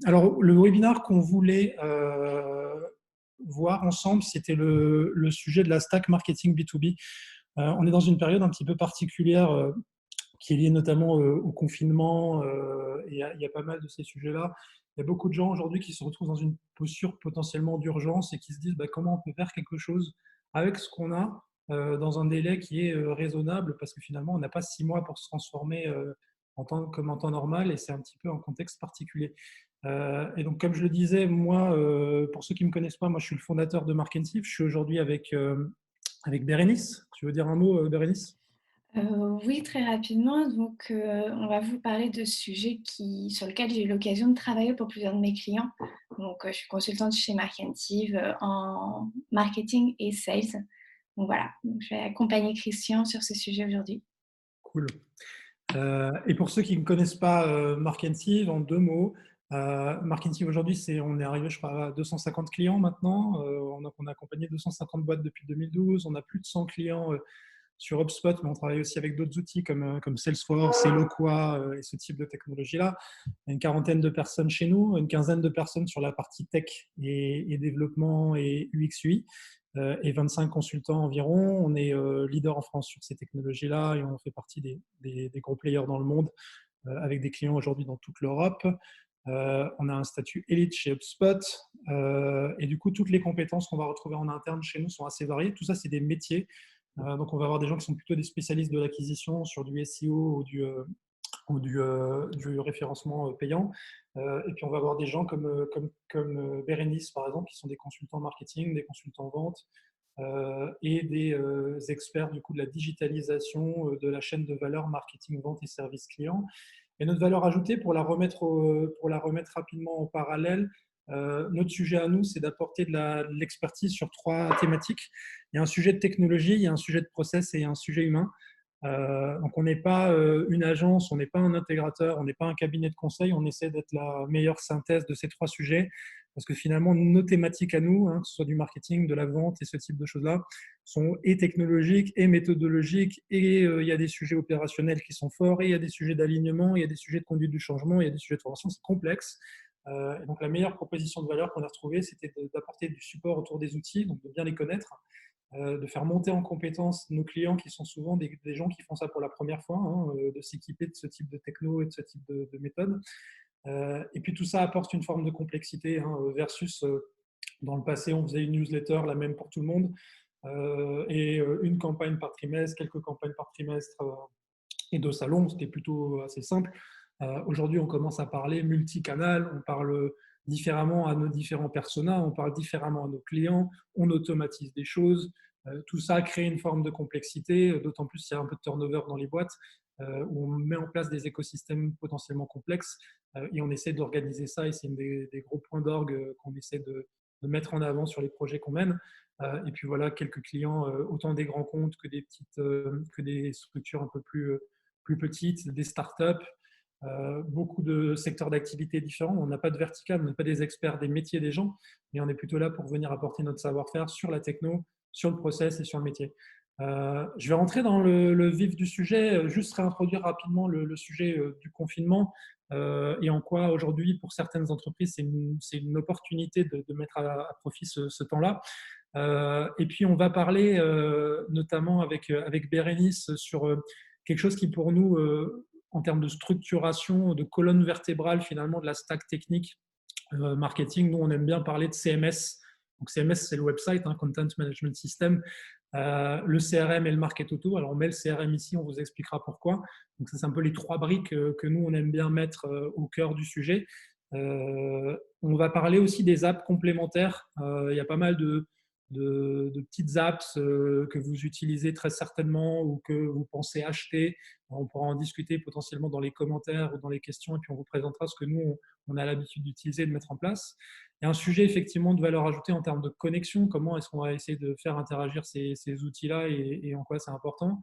Alors, le webinaire qu'on voulait voir ensemble, c'était le sujet de la stack marketing B2B. On est dans une période un petit peu particulière qui est liée notamment au confinement et il y a pas mal de ces sujets-là. Il y a beaucoup de gens aujourd'hui qui se retrouvent dans une posture potentiellement d'urgence et qui se disent comment on peut faire quelque chose avec ce qu'on a dans un délai qui est raisonnable parce que finalement, on n'a pas 6 mois pour se transformer comme en temps normal et c'est un petit peu un contexte particulier. Et donc, comme je le disais, moi, pour ceux qui ne me connaissent pas, moi, je suis le fondateur de Markentive. Je suis aujourd'hui avec Bérénice. Tu veux dire un mot, Bérénice? Oui, très rapidement. Donc, on va vous parler de sujets sur lesquels j'ai eu l'occasion de travailler pour plusieurs de mes clients. Donc, je suis consultante chez Markentive en marketing et sales. Donc voilà, donc, je vais accompagner Christian sur ce sujet aujourd'hui. Cool. Et pour ceux qui ne connaissent pas Markentive, en 2 mots, Markentive aujourd'hui, on est arrivé, je crois, à 250 clients maintenant. On a accompagné 250 boîtes depuis 2012. On a plus de 100 clients sur HubSpot, mais on travaille aussi avec d'autres outils comme Salesforce, Eloqua et ce type de technologie-là. Il y a une quarantaine de personnes chez nous, une quinzaine de personnes sur la partie tech et développement et UX/UI. Et 25 consultants environ. On est leader en France sur ces technologies-là et on fait partie des gros players dans le monde avec des clients aujourd'hui dans toute l'Europe. On a un statut élite chez HubSpot et du coup, toutes les compétences qu'on va retrouver en interne chez nous sont assez variées. Tout ça, c'est des métiers. Donc, on va avoir des gens qui sont plutôt des spécialistes de l'acquisition sur du SEO ou du référencement payant. Et puis, on va avoir des gens comme Bérénice, par exemple, qui sont des consultants marketing, des consultants vente et des experts du coup, de la digitalisation de la chaîne de valeur marketing, vente et service client. Et notre valeur ajoutée, pour la remettre rapidement en parallèle, notre sujet à nous, c'est d'apporter de l'expertise sur 3 thématiques. Il y a un sujet de technologie, il y a un sujet de process et il y a un sujet humain. Donc, on n'est pas une agence, on n'est pas un intégrateur, on n'est pas un cabinet de conseil, on essaie d'être la meilleure synthèse de ces 3 sujets parce que finalement, nos thématiques à nous, que ce soit du marketing, de la vente et ce type de choses-là, sont et technologiques et méthodologiques et il y a des sujets opérationnels qui sont forts et il y a des sujets d'alignement, il y a des sujets de conduite du changement, il y a des sujets de formation, c'est complexe. Et donc, la meilleure proposition de valeur qu'on a retrouvée, c'était d'apporter du support autour des outils, donc de bien les connaître, de faire monter en compétence nos clients qui sont souvent des gens qui font ça pour la première fois, de s'équiper de ce type de techno et de ce type de méthode. Et puis tout ça apporte une forme de complexité versus dans le passé, on faisait une newsletter, la même pour tout le monde, et une campagne par trimestre, quelques campagnes par trimestre et 2 salons, c'était plutôt assez simple. Aujourd'hui, on commence à parler multicanal, on parle différemment à nos différents personas, on parle différemment à nos clients, on automatise des choses. Tout ça crée une forme de complexité, d'autant plus s'il y a un peu de turnover dans les boîtes, où on met en place des écosystèmes potentiellement complexes et on essaie d'organiser ça et c'est un des gros points d'orgue qu'on essaie de mettre en avant sur les projets qu'on mène. Et puis voilà, quelques clients, autant des grands comptes que des structures un peu plus petites, des startups, beaucoup de secteurs d'activité différents. On n'a pas de vertical, on n'est pas des experts des métiers des gens, mais on est plutôt là pour venir apporter notre savoir-faire sur la techno, sur le process et sur le métier. Je vais rentrer dans le vif du sujet, juste réintroduire rapidement le sujet du confinement et en quoi aujourd'hui, pour certaines entreprises, c'est une opportunité de mettre à profit ce temps-là. Et puis, on va parler notamment avec Bérénice sur quelque chose qui, pour nous, en termes de structuration, de colonne vertébrale finalement de la stack technique marketing, nous, on aime bien parler de CMS. Donc, CMS, c'est le website, Content Management System, le CRM et le Market Auto. Alors, on met le CRM ici, on vous expliquera pourquoi. Donc, ça, c'est un peu les 3 briques que nous, on aime bien mettre au cœur du sujet. On va parler aussi des apps complémentaires. Il y a pas mal de petites apps que vous utilisez très certainement ou que vous pensez acheter. On pourra en discuter potentiellement dans les commentaires ou dans les questions et puis on vous présentera ce que nous, on a l'habitude d'utiliser, de mettre en place. Il y a un sujet effectivement de valeur ajoutée en termes de connexion. Comment est-ce qu'on va essayer de faire interagir ces outils-là et en quoi c'est important.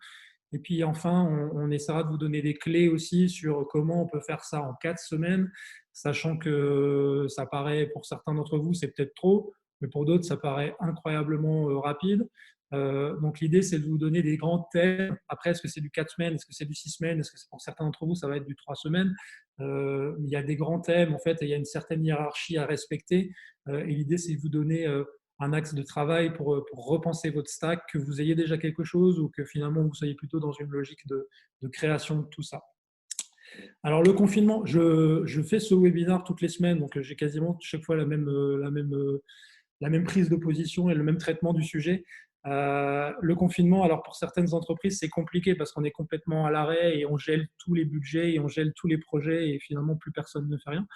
Et puis enfin, on essaiera de vous donner des clés aussi sur comment on peut faire ça en 4 semaines, sachant que ça paraît, pour certains d'entre vous, c'est peut-être trop, mais pour d'autres, ça paraît incroyablement rapide. Donc l'idée, c'est de vous donner des grands thèmes. Après, est-ce que c'est du 4 semaines, est-ce que c'est du 6 semaines, est-ce que c'est pour certains d'entre vous, ça va être du 3 semaines. Il y a des grands thèmes, en fait, et il y a une certaine hiérarchie à respecter. Et l'idée, c'est de vous donner un axe de travail pour repenser votre stack, que vous ayez déjà quelque chose ou que finalement vous soyez plutôt dans une logique de création de tout ça. Alors le confinement, je fais ce webinaire toutes les semaines, donc j'ai quasiment chaque fois la même prise de position et le même traitement du sujet. Le confinement, alors pour certaines entreprises, c'est compliqué parce qu'on est complètement à l'arrêt et on gèle tous les budgets et on gèle tous les projets et finalement plus personne ne fait rien.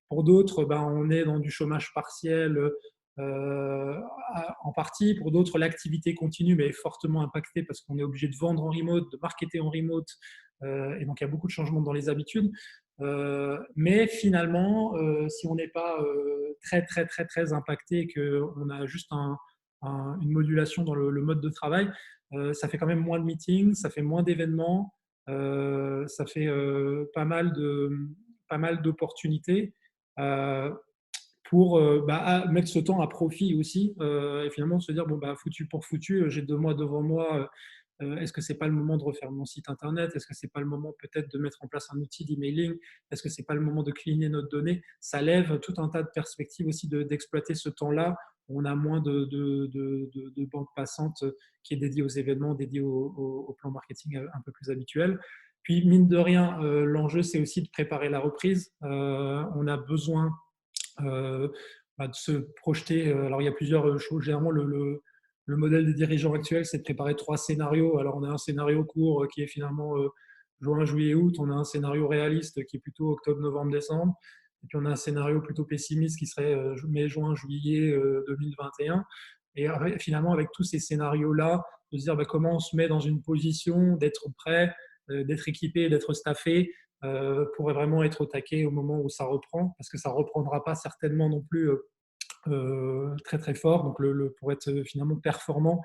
Pour d'autres, ben, on est dans du chômage partiel en partie. Pour d'autres, l'activité continue mais est fortement impactée parce qu'on est obligé de vendre en remote, de marketer en remote. Et donc, il y a beaucoup de changements dans les habitudes. Mais finalement, si on n'est pas très, très, très, très impacté et qu'on a juste une modulation dans le mode de travail, ça fait quand même moins de meetings, ça fait moins d'événements, ça fait pas mal d'opportunités pour mettre ce temps à profit aussi et finalement se dire bon bah foutu pour foutu, j'ai 2 mois devant moi. Est-ce que c'est pas le moment de refaire mon site internet? Est-ce que c'est pas le moment peut-être de mettre en place un outil d'emailing? Est-ce que c'est pas le moment de cleaner notre donnée? Ça lève tout un tas de perspectives aussi d'exploiter ce temps-là. On a moins de banque passante qui est dédiée aux événements, dédiée au plan marketing un peu plus habituel. Puis, mine de rien, l'enjeu, c'est aussi de préparer la reprise. On a besoin de se projeter. Alors, il y a plusieurs choses. Généralement, le modèle des dirigeants actuels, c'est de préparer 3 scénarios. Alors, on a un scénario court qui est finalement juin, juillet, août. On a un scénario réaliste qui est plutôt octobre, novembre, décembre. Et puis, on a un scénario plutôt pessimiste qui serait mai, juin, juillet 2021. Et finalement, avec tous ces scénarios-là, de se dire comment on se met dans une position d'être prêt, d'être équipé, d'être staffé pourrait vraiment être au taquet au moment où ça reprend, parce que ça ne reprendra pas certainement non plus très très fort, donc pour être finalement performant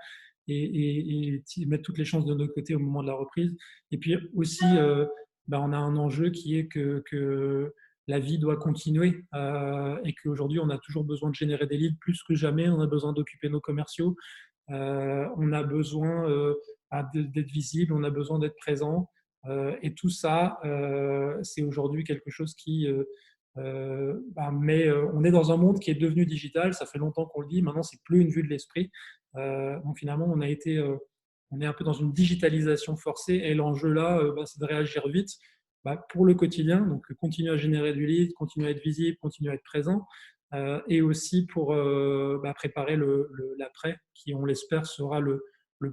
et mettre toutes les chances de notre côté au moment de la reprise. Et puis aussi, on a un enjeu qui est que la vie doit continuer et qu'aujourd'hui, on a toujours besoin de générer des leads plus que jamais, on a besoin d'occuper nos commerciaux, on a besoin d'être visible, on a besoin d'être présent. Et tout ça, c'est aujourd'hui quelque chose qui mais on est dans un monde qui est devenu digital, ça fait longtemps qu'on le dit, maintenant c'est plus une vue de l'esprit. Donc finalement, on est un peu dans une digitalisation forcée et l'enjeu là, c'est de réagir vite pour le quotidien, donc continuer à générer du lead, continuer à être visible, continuer à être présent, et aussi pour préparer l'après, qui on l'espère sera le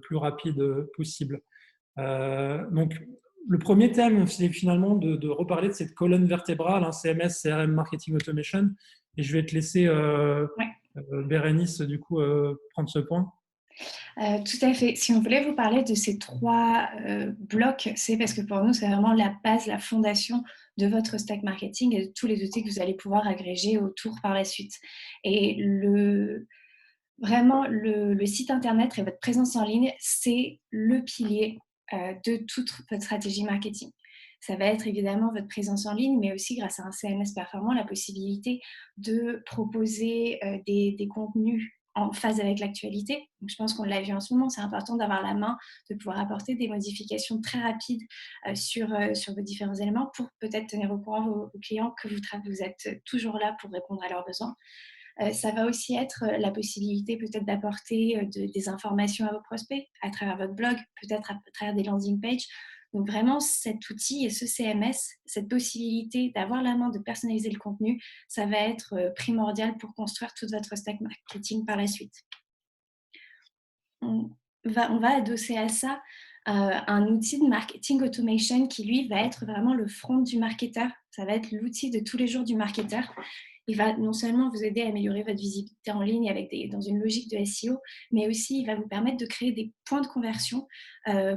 plus rapide possible. Donc le premier thème, c'est finalement de reparler de cette colonne vertébrale, CMS, CRM, Marketing Automation. Et je vais te laisser, Bérénice, du coup, prendre ce point. Tout à fait. Si on voulait vous parler de ces 3 blocs, c'est parce que pour nous, c'est vraiment la base, la fondation de votre stack marketing et de tous les outils que vous allez pouvoir agréger autour par la suite. Et vraiment, le site internet et votre présence en ligne, c'est le pilier de toute votre stratégie marketing. Ça va être évidemment votre présence en ligne, mais aussi grâce à un CMS performant, la possibilité de proposer des contenus en phase avec l'actualité. Donc, je pense qu'on l'a vu en ce moment, c'est important d'avoir la main, de pouvoir apporter des modifications très rapides sur vos différents éléments pour peut-être tenir au courant vos clients que vous êtes toujours là pour répondre à leurs besoins. Ça va aussi être la possibilité peut-être d'apporter des informations à vos prospects à travers votre blog, peut-être à travers des landing pages. Donc vraiment, cet outil et ce CMS, cette possibilité d'avoir la main, de personnaliser le contenu, ça va être primordial pour construire toute votre stack marketing par la suite. On va adosser à ça un outil de marketing automation qui, lui, va être vraiment le front du marketeur. Ça va être l'outil de tous les jours du marketeur. Il va non seulement vous aider à améliorer votre visibilité en ligne dans une logique de SEO, mais aussi il va vous permettre de créer des points de conversion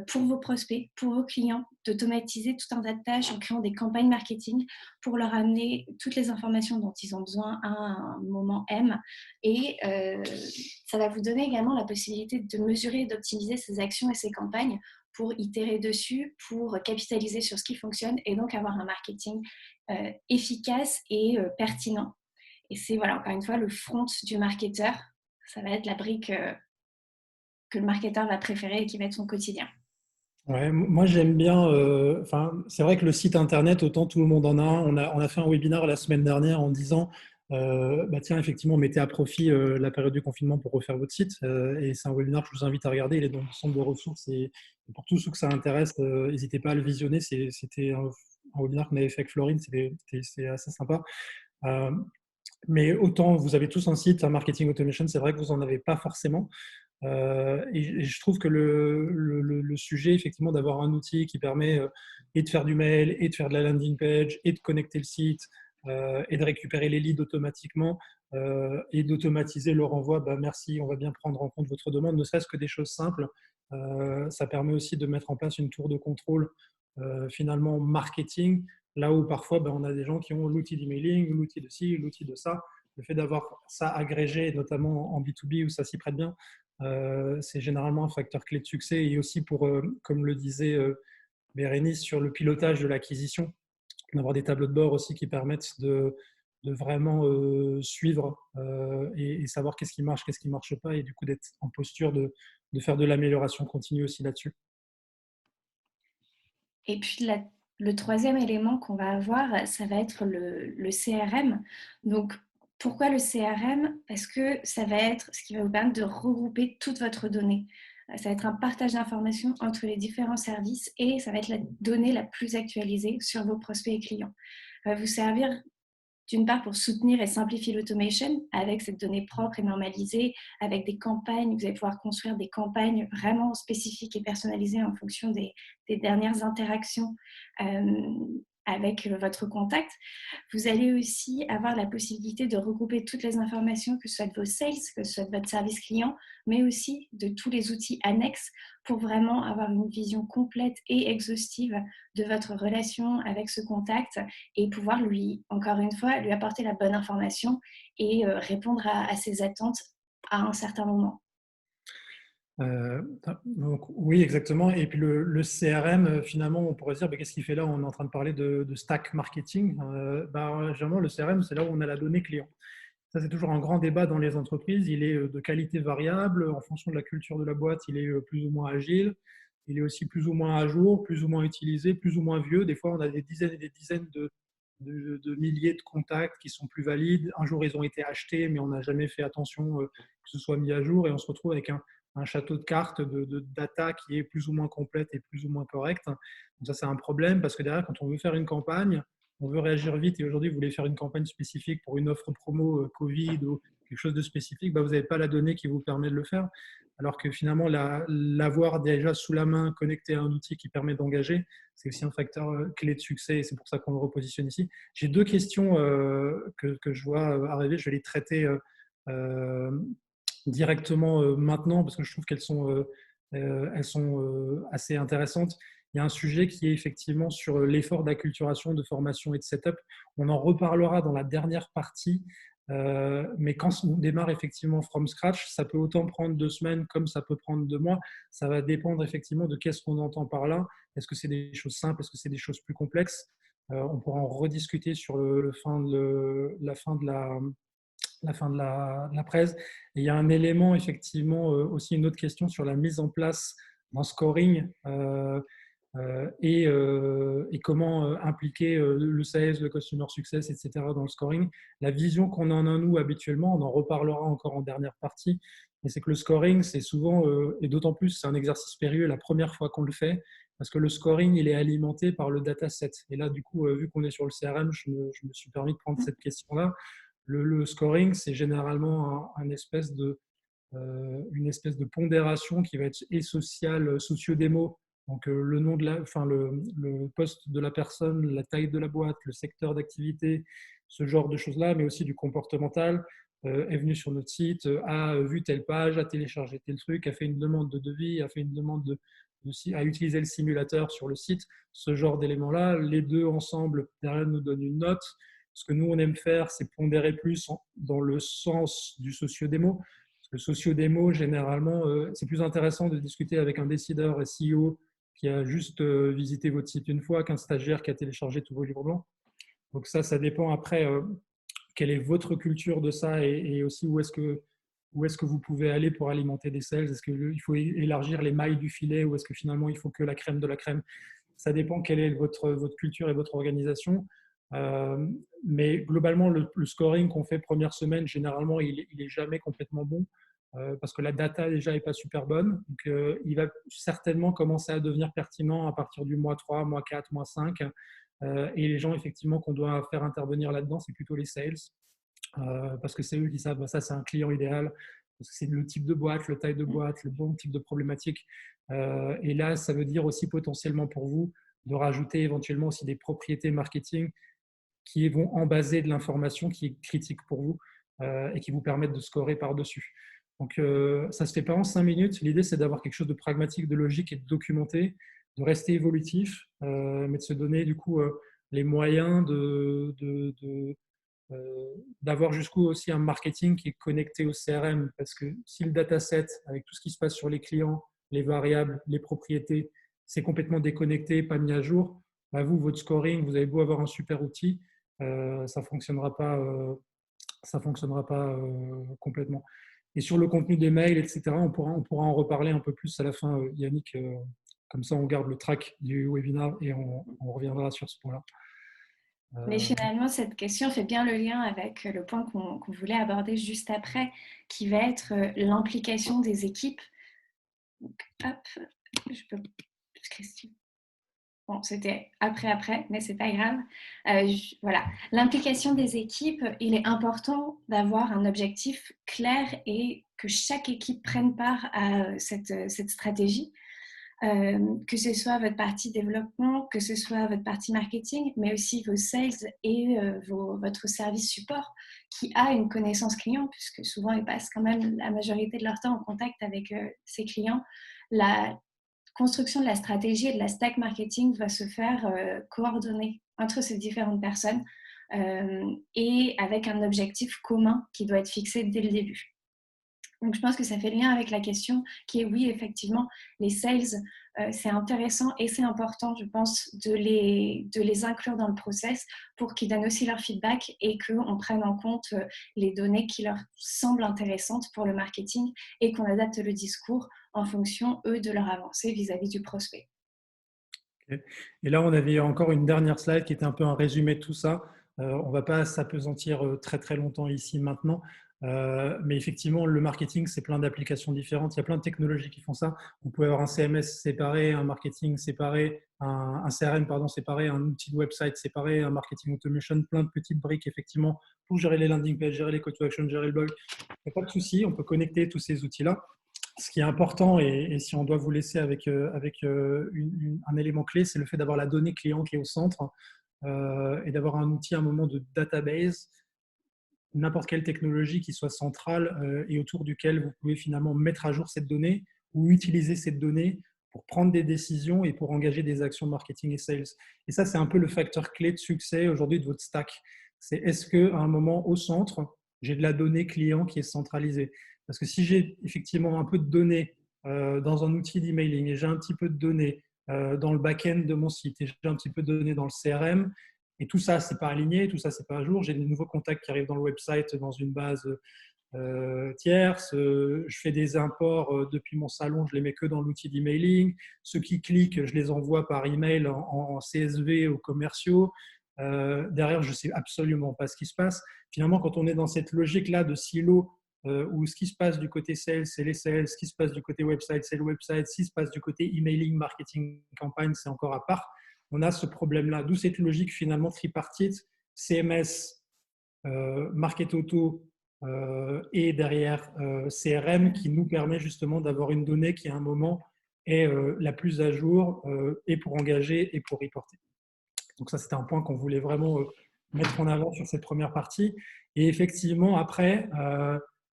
pour vos prospects, pour vos clients, d'automatiser tout un tas de tâches en créant des campagnes marketing pour leur amener toutes les informations dont ils ont besoin à un moment M. Et ça va vous donner également la possibilité de mesurer et d'optimiser ces actions et ces campagnes pour itérer dessus, pour capitaliser sur ce qui fonctionne et donc avoir un marketing efficace et pertinent. Et c'est, voilà, encore une fois, le front du marketeur. Ça va être la brique que le marketeur va préférer et qui va être son quotidien. Ouais, moi j'aime bien. Enfin, c'est vrai que le site internet, autant tout le monde en a un. On a fait un webinaire la semaine dernière en disant, bah tiens, effectivement, mettez à profit la période du confinement pour refaire votre site. Et c'est un webinaire que je vous invite à regarder. Il est dans le centre de ressources et pour tous ceux que ça intéresse, n'hésitez pas à le visionner. C'était un webinaire qu'on avait fait avec Florine. C'est assez sympa. Euh, mais autant vous avez tous un site, un marketing automation, c'est vrai que vous en avez pas forcément. Et je trouve que le sujet, effectivement, d'avoir un outil qui permet et de faire du mail, et de faire de la landing page, et de connecter le site, et de récupérer les leads automatiquement, et d'automatiser le renvoi, bah, merci, on va bien prendre en compte votre demande, ne serait-ce que des choses simples. Ça permet aussi de mettre en place une tour de contrôle, finalement, marketing, là où parfois, bah, on a des gens qui ont l'outil d'emailing, l'outil de ci, l'outil de ça. Le fait d'avoir ça agrégé, notamment en B2B où ça s'y prête bien, c'est généralement un facteur clé de succès et aussi pour, comme le disait Bérénice, sur le pilotage de l'acquisition, d'avoir des tableaux de bord aussi qui permettent de vraiment suivre et savoir qu'est-ce qui marche, qu'est-ce qui ne marche pas et du coup d'être en posture de faire de l'amélioration continue aussi là-dessus. Et puis le troisième élément qu'on va avoir, ça va être le CRM. Donc, pourquoi le CRM? Parce que ça va être ce qui va vous permettre de regrouper toute votre donnée. Ça va être un partage d'informations entre les différents services et ça va être la donnée la plus actualisée sur vos prospects et clients. Ça va vous servir d'une part pour soutenir et simplifier l'automation avec cette donnée propre et normalisée, avec des campagnes, vous allez pouvoir construire des campagnes vraiment spécifiques et personnalisées en fonction des dernières interactions avec votre contact. Vous allez aussi avoir la possibilité de regrouper toutes les informations, que ce soit de vos sales, que ce soit de votre service client, mais aussi de tous les outils annexes pour vraiment avoir une vision complète et exhaustive de votre relation avec ce contact et pouvoir lui, encore une fois, lui apporter la bonne information et répondre à ses attentes à un certain moment. Donc, oui, exactement. Et puis le CRM, finalement, on pourrait se dire, bah, qu'est-ce qu'il fait là? On est en train de parler de stack marketing. Bah, généralement, le CRM, c'est là où on a la donnée client. Ça, c'est toujours un grand débat dans les entreprises. Il est de qualité variable. En fonction de la culture de la boîte, il est plus ou moins agile. Il est aussi plus ou moins à jour, plus ou moins utilisé, plus ou moins vieux. Des fois, on a des dizaines et des dizaines de milliers de contacts qui sont plus valides. Un jour, ils ont été achetés, mais on n'a jamais fait attention que ce soit mis à jour. Et on se retrouve avec un château de cartes de data qui est plus ou moins complète et plus ou moins correcte. Donc ça, c'est un problème parce que derrière, quand on veut faire une campagne, on veut réagir vite et aujourd'hui, vous voulez faire une campagne spécifique pour une offre promo Covid ou quelque chose de spécifique, bah, vous n'avez pas la donnée qui vous permet de le faire. Alors que finalement, l'avoir déjà sous la main, connecté à un outil qui permet d'engager, c'est aussi un facteur clé de succès et c'est pour ça qu'on le repositionne ici. J'ai deux questions que je vois arriver. Je vais les traiter directement maintenant parce que je trouve elles sont assez intéressantes. Il y a un sujet qui est effectivement sur l'effort d'acculturation, de formation et de setup. On en reparlera dans la dernière partie, mais quand on démarre effectivement from scratch, ça peut autant prendre 2 semaines comme ça peut prendre 2 mois. Ça va dépendre effectivement de qu'est-ce qu'on entend par là. Est-ce que c'est des choses simples? Est-ce que c'est des choses plus complexes? On pourra en rediscuter sur la fin de la presse. Et il y a un élément, effectivement, aussi une autre question sur la mise en place d'un scoring et comment impliquer le sales, le customer success, etc. dans le scoring. La vision qu'on en a nous habituellement, on en reparlera encore en dernière partie, mais c'est que le scoring, c'est souvent, et d'autant plus, c'est un exercice périlleux la première fois qu'on le fait, parce que le scoring, il est alimenté par le dataset. Et là, du coup, vu qu'on est sur le CRM, je me suis permis de prendre cette question-là. Le scoring, c'est généralement une espèce de pondération qui va être et sociale, socio-démo, donc le nom le poste de la personne, la taille de la boîte, le secteur d'activité, ce genre de choses-là, mais aussi du comportemental. Est venu sur notre site, a vu telle page, a téléchargé tel truc, a fait une demande de devis, a fait une demande à utiliser le simulateur sur le site, ce genre d'éléments-là. Les deux ensemble, derrière, nous donnent une note. Ce que nous, on aime faire, c'est pondérer plus dans le sens du socio-démo. Parce que le socio-démo, généralement, c'est plus intéressant de discuter avec un décideur et CEO qui a juste visité votre site une fois qu'un stagiaire qui a téléchargé tous vos livres blancs. Donc ça dépend après quelle est votre culture de ça et aussi où est-ce que où est-ce que vous pouvez aller pour alimenter des sales? Est-ce qu'il faut élargir les mailles du filet ou est-ce que finalement il faut que la crème de la crème? Ça dépend quelle est votre culture et votre organisation. Mais globalement, le scoring qu'on fait première semaine, généralement, il est jamais complètement bon parce que la data déjà n'est pas super bonne. Donc, il va certainement commencer à devenir pertinent à partir du mois 3, mois 4, mois 5. Et les gens, effectivement, qu'on doit faire intervenir là-dedans, c'est plutôt les sales. Parce que c'est eux qui savent, ça c'est un client idéal, parce que c'est le type de boîte, le taille de boîte, le bon type de problématique. Et là, ça veut dire aussi potentiellement pour vous de rajouter éventuellement aussi des propriétés marketing qui vont embaser de l'information qui est critique pour vous et qui vous permettent de scorer par-dessus. Donc, ça ne se fait pas en 5 minutes. L'idée, c'est d'avoir quelque chose de pragmatique, de logique et de documenté, de rester évolutif, mais de se donner du coup les moyens d'avoir jusqu'où aussi un marketing qui est connecté au CRM. Parce que si le dataset, avec tout ce qui se passe sur les clients, les variables, les propriétés, c'est complètement déconnecté, pas mis à jour, bah vous, votre scoring, vous avez beau avoir un super outil, ça ne fonctionnera pas, complètement. Et sur le contenu des mails, etc., on pourra en reparler un peu plus à la fin, Yannick. Comme ça, on garde le track du webinar et on reviendra sur ce point-là. Mais finalement, cette question fait bien le lien avec le point qu'on voulait aborder juste après, qui va être l'implication des équipes. Donc, hop, je peux... Bon, c'était après, mais c'est pas grave. Voilà, l'implication des équipes, il est important d'avoir un objectif clair et que chaque équipe prenne part à cette stratégie. Que ce soit votre partie développement, que ce soit votre partie marketing, mais aussi vos sales et votre service support qui a une connaissance client, puisque souvent ils passent quand même la majorité de leur temps en contact avec ses clients. La construction de la stratégie et de la stack marketing va se faire coordonner entre ces différentes personnes et avec un objectif commun qui doit être fixé dès le début. Donc, je pense que ça fait lien avec la question qui est oui, effectivement, les sales, c'est intéressant et c'est important, je pense, de les inclure dans le process pour qu'ils donnent aussi leur feedback et qu'on prenne en compte les données qui leur semblent intéressantes pour le marketing et qu'on adapte le discours en fonction, eux, de leur avancée vis-à-vis du prospect. Okay. Et là, on avait encore une dernière slide qui était un peu un résumé de tout ça. On ne va pas s'apesantir très très longtemps ici maintenant, mais effectivement, le marketing, c'est plein d'applications différentes. Il y a plein de technologies qui font ça. Vous pouvez avoir un CMS séparé, un marketing séparé, un CRM pardon, séparé, un outil de website séparé, un marketing automation, plein de petites briques effectivement pour gérer les landing pages, gérer les call to action, gérer le blog. Il n'y a pas de souci, on peut connecter tous ces outils-là. Ce qui est important, et si on doit vous laisser avec un élément clé, c'est le fait d'avoir la donnée client qui est au centre et d'avoir un outil, un moment de database, n'importe quelle technologie qui soit centrale et autour duquel vous pouvez finalement mettre à jour cette donnée ou utiliser cette donnée pour prendre des décisions et pour engager des actions de marketing et sales. Et ça, c'est un peu le facteur clé de succès aujourd'hui de votre stack. C'est est-ce qu'à un moment, au centre, j'ai de la donnée client qui est centralisée? Parce que si j'ai effectivement un peu de données dans un outil d'emailing et j'ai un petit peu de données dans le back-end de mon site et j'ai un petit peu de données dans le CRM, et tout ça, c'est pas aligné, tout ça, c'est pas à jour. J'ai des nouveaux contacts qui arrivent dans le website dans une base tierce. Je fais des imports depuis mon salon, je les mets que dans l'outil d'emailing. Ceux qui cliquent, je les envoie par email en CSV aux commerciaux. Derrière, je ne sais absolument pas ce qui se passe. Finalement, quand on est dans cette logique-là de silo, où ce qui se passe du côté sales, c'est les sales, ce qui se passe du côté website, c'est le website, ce qui se passe du côté emailing, marketing, campagne, c'est encore à part. On a ce problème-là, d'où cette logique finalement tripartite, CMS, Market Auto et derrière CRM qui nous permet justement d'avoir une donnée qui à un moment est la plus à jour et pour engager et pour reporter. Donc ça, c'était un point qu'on voulait vraiment mettre en avant sur cette première partie. Et effectivement, après,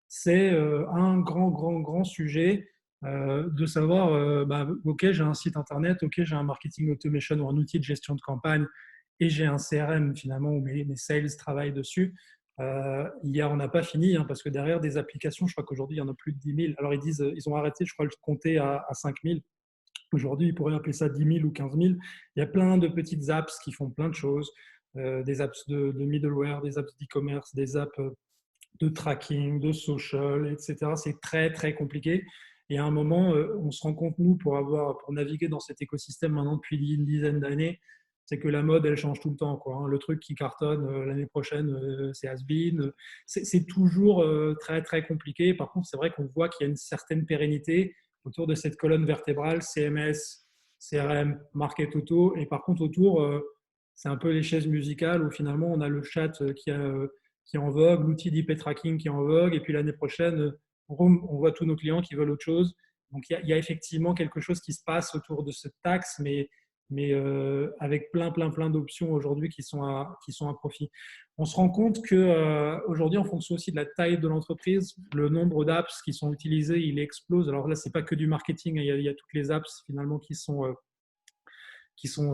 c'est un grand sujet de savoir, OK, j'ai un site internet, OK, j'ai un marketing automation ou un outil de gestion de campagne et j'ai un CRM finalement où mes sales travaillent dessus. On n'a pas fini parce que derrière des applications, je crois qu'aujourd'hui, il y en a plus de 10 000. Alors, ils ont arrêté, je crois, de compter à 5 000. Aujourd'hui, ils pourraient appeler ça 10 000 ou 15 000. Il y a plein de petites apps qui font plein de choses, des apps de middleware, des apps d'e-commerce, des apps de tracking, de social, etc. C'est très, très compliqué. Et à un moment, on se rend compte, nous, pour naviguer dans cet écosystème maintenant depuis une dizaine d'années, c'est que la mode, elle change tout le temps, quoi. Le truc qui cartonne l'année prochaine, c'est has-been. C'est toujours très, très compliqué. Par contre, c'est vrai qu'on voit qu'il y a une certaine pérennité autour de cette colonne vertébrale, CMS, CRM, Market Auto. Et par contre, autour, c'est un peu les chaises musicales où finalement, on a le chat qui est en vogue, l'outil d'IP tracking qui est en vogue, et puis l'année prochaine, on voit tous nos clients qui veulent autre chose. Donc il y a effectivement quelque chose qui se passe autour de cette taxe, mais avec plein d'options aujourd'hui qui sont à profit. On se rend compte qu'aujourd'hui, en fonction aussi de la taille de l'entreprise, le nombre d'apps qui sont utilisées, il explose. Alors là, ce n'est pas que du marketing, il y a toutes les apps finalement qui sont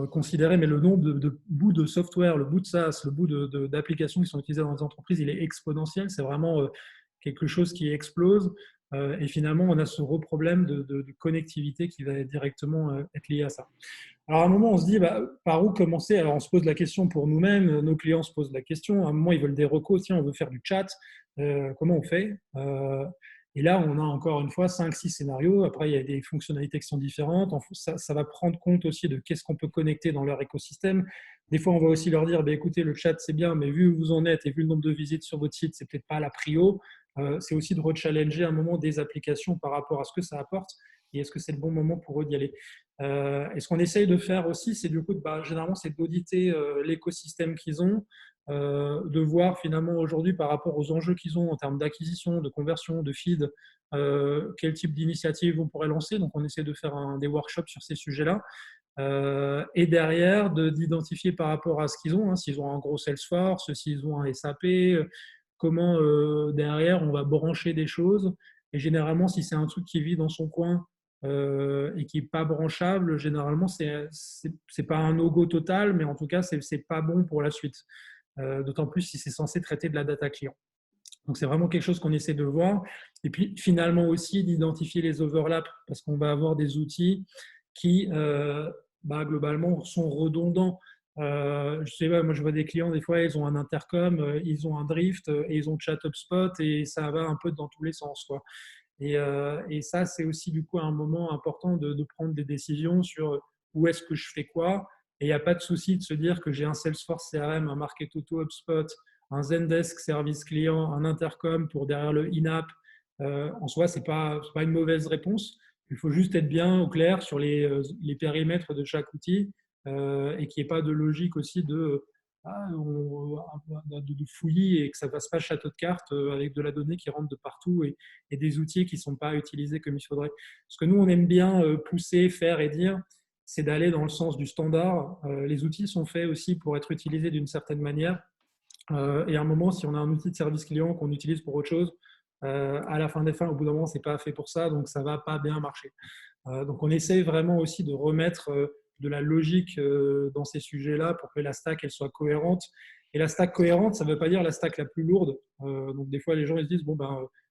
considérés, mais le nombre de bouts de software, le bout de SaaS, le bout d'applications qui sont utilisées dans les entreprises, il est exponentiel. C'est vraiment quelque chose qui explose. Et finalement, on a ce gros problème de connectivité qui va directement être lié à ça. Alors à un moment, on se dit, par où commencer? Alors on se pose la question pour nous-mêmes, nos clients se posent la question. À un moment, ils veulent des recos, tiens, on veut faire du chat. Comment on fait? Et là, on a encore une fois 5-6 scénarios. Après, il y a des fonctionnalités qui sont différentes. Ça va prendre compte aussi de qu'est-ce qu'on peut connecter dans leur écosystème. Des fois, on va aussi leur dire, écoutez, le chat, c'est bien, mais vu où vous en êtes et vu le nombre de visites sur votre site, c'est peut-être pas la prio. C'est aussi de rechallenger à un moment des applications par rapport à ce que ça apporte et est-ce que c'est le bon moment pour eux d'y aller. Et ce qu'on essaye de faire aussi, c'est du coup, généralement, c'est d'auditer l'écosystème qu'ils ont, de voir finalement aujourd'hui par rapport aux enjeux qu'ils ont en termes d'acquisition, de conversion, de feed, quel type d'initiative on pourrait lancer. Donc, on essaie de faire des workshops sur ces sujets-là. Et derrière, d'identifier par rapport à ce qu'ils ont, s'ils ont un gros Salesforce, s'ils ont un SAP, comment derrière on va brancher des choses. Et généralement, si c'est un truc qui vit dans son coin et qui n'est pas branchable, généralement, c'est pas un no-go total, mais en tout cas, c'est pas bon pour la suite. D'autant plus si c'est censé traiter de la data client. Donc, c'est vraiment quelque chose qu'on essaie de voir. Et puis, finalement aussi, d'identifier les overlaps, parce qu'on va avoir des outils qui, globalement, sont redondants. Je sais pas, moi, je vois des clients, des fois, ils ont un intercom, ils ont un drift et ils ont chat HubSpot et ça va un peu dans tous les sens, quoi. Et ça, c'est aussi du coup un moment important de prendre des décisions sur où est-ce que je fais quoi. Et il n'y a pas de souci de se dire que j'ai un Salesforce CRM, un Market Auto HubSpot, un Zendesk service client, un intercom pour derrière le in-app. En soi, ce n'est pas une mauvaise réponse. Il faut juste être bien au clair sur les périmètres de chaque outil et qu'il n'y ait pas de logique aussi de fouillis et que ça ne fasse pas château de cartes avec de la donnée qui rentre de partout et des outils qui ne sont pas utilisés comme il faudrait. Ce que nous, on aime bien pousser, faire et dire, c'est d'aller dans le sens du standard. Les outils sont faits aussi pour être utilisés d'une certaine manière. Et à un moment, si on a un outil de service client qu'on utilise pour autre chose, à la fin des fins, au bout d'un moment, ce n'est pas fait pour ça, donc ça ne va pas bien marcher. Donc on essaie vraiment aussi de remettre de la logique dans ces sujets-là pour que la stack elle soit cohérente. Et la stack cohérente, ça ne veut pas dire la stack la plus lourde. Donc des fois, les gens ils se disent,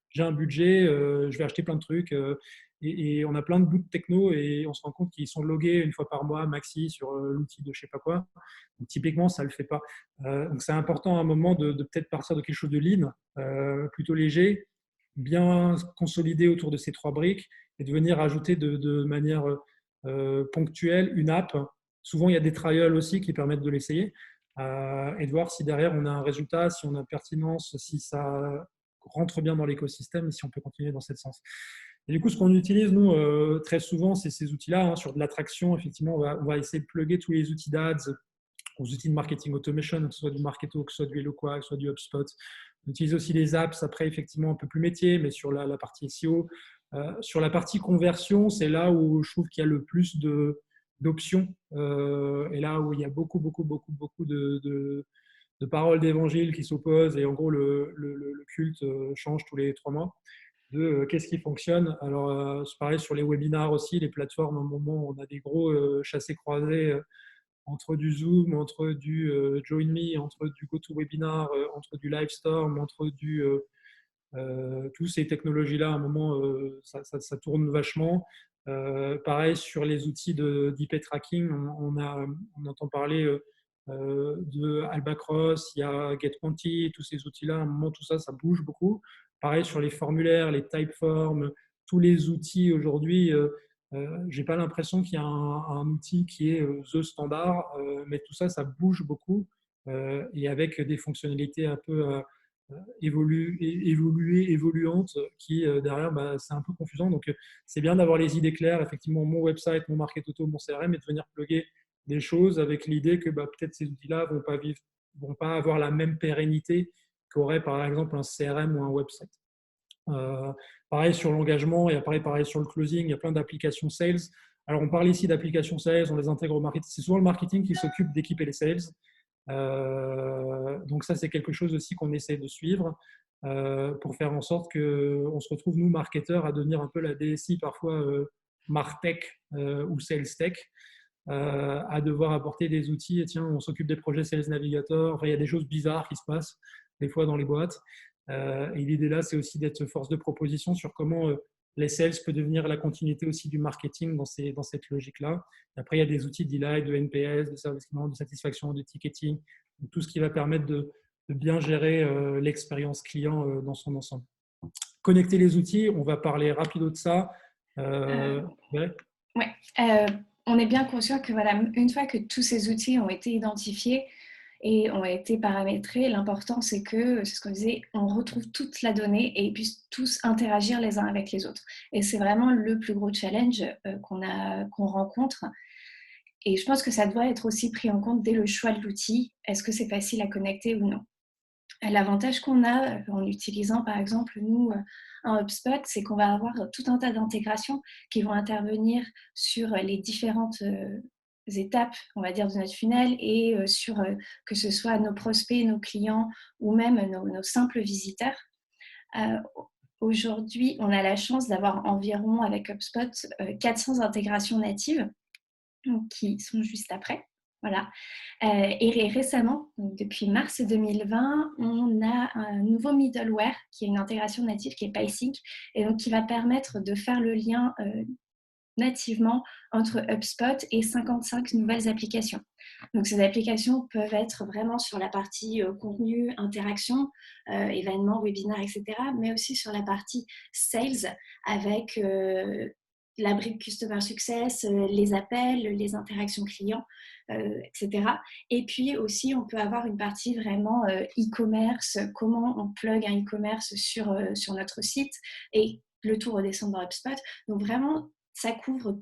j'ai un budget, je vais acheter plein de trucs. Et on a plein de bouts de techno et on se rend compte qu'ils sont logués une fois par mois maxi sur l'outil de je sais pas quoi. Donc, typiquement, ça ne le fait pas. Donc c'est important à un moment de peut-être partir de quelque chose de lean, plutôt léger, bien consolidé autour de ces trois briques et de venir ajouter de manière ponctuelle une app. Souvent, il y a des trials aussi qui permettent de l'essayer et de voir si derrière on a un résultat, si on a pertinence, si ça rentre bien dans l'écosystème et si on peut continuer dans ce sens. Et du coup, ce qu'on utilise, nous, très souvent, c'est ces outils-là. Sur de l'attraction, effectivement, on va essayer de plugger tous les outils d'ads aux outils de marketing automation, que ce soit du Marketo, que ce soit du Eloqua, que ce soit du HubSpot. On utilise aussi les apps, après, effectivement, un peu plus métier, mais sur la partie SEO. Sur la partie conversion, c'est là où je trouve qu'il y a le plus d'options et là où il y a beaucoup de paroles d'évangile qui s'opposent et en gros, le culte change tous les 3 mois de qu'est-ce qui fonctionne. Alors, c'est pareil sur les webinars aussi, les plateformes, à un moment, on a des gros chassés-croisés entre du Zoom, entre du JoinMe, entre du GoToWebinar, entre du Livestorm, entre tous ces technologies-là, à un moment, ça tourne vachement. Pareil sur les outils d'IP tracking, on entend parler de Albacross, il y a GetQuanti, tous ces outils-là, à un moment, tout ça, ça bouge beaucoup. Pareil sur les formulaires, les typeforms, tous les outils aujourd'hui. J'ai pas l'impression qu'il y a un outil qui est the standard, mais tout ça, ça bouge beaucoup et avec des fonctionnalités un peu évoluantes qui derrière, bah, c'est un peu confusant. Donc, c'est bien d'avoir les idées claires. Effectivement, mon website, mon market auto, mon CRM, et de venir plugger des choses avec l'idée que bah, peut-être ces outils-là vont pas avoir la même pérennité qu'aurait par exemple un CRM ou un website. Euh, Pareil sur l'engagement et pareil sur le closing, il y a plein d'applications sales. Alors on parle ici d'applications sales, on les intègre au marketing. C'est souvent le marketing qui s'occupe d'équiper les sales. Donc ça c'est quelque chose aussi qu'on essaie de suivre pour faire en sorte qu'on se retrouve nous marketeurs à devenir un peu la DSI parfois Martech ou Sales Tech. À devoir apporter des outils. Et tiens, on s'occupe des projets Sales Navigator. Enfin, il y a des choses bizarres qui se passent des fois dans les boîtes. Et l'idée là, c'est aussi d'être force de proposition sur comment les sales peut devenir la continuité aussi du marketing dans cette logique-là. Après, il y a des outils d'e-light, de NPS, de service client, de satisfaction, de ticketing, tout ce qui va permettre de bien gérer l'expérience client dans son ensemble. Connecter les outils, on va parler rapido de ça. Ouais. On est bien conscient que voilà, une fois que tous ces outils ont été identifiés et ont été paramétrés, l'important c'est que, c'est ce qu'on disait, on retrouve toute la donnée et ils puissent tous interagir les uns avec les autres. Et c'est vraiment le plus gros challenge qu'on rencontre. Et je pense que ça doit être aussi pris en compte dès le choix de l'outil. Est-ce que c'est facile à connecter ou non? L'avantage qu'on a en utilisant, par exemple, nous, un HubSpot, c'est qu'on va avoir tout un tas d'intégrations qui vont intervenir sur les différentes étapes, on va dire, de notre funnel et sur que ce soit nos prospects, nos clients ou même nos simples visiteurs. Aujourd'hui, on a la chance d'avoir environ, avec HubSpot, 400 intégrations natives qui sont juste après. Voilà. Et récemment, donc depuis mars 2020, on a un nouveau middleware qui est une intégration native qui est PySync et donc qui va permettre de faire le lien nativement entre HubSpot et 55 nouvelles applications. Donc ces applications peuvent être vraiment sur la partie contenu, interaction, événements, webinaires, etc., mais aussi sur la partie sales avec la brique Customer Success, les appels, les interactions clients, etc. Et puis aussi, on peut avoir une partie vraiment e-commerce, comment on plug un e-commerce sur notre site et le tout redescend dans HubSpot. Donc vraiment, ça couvre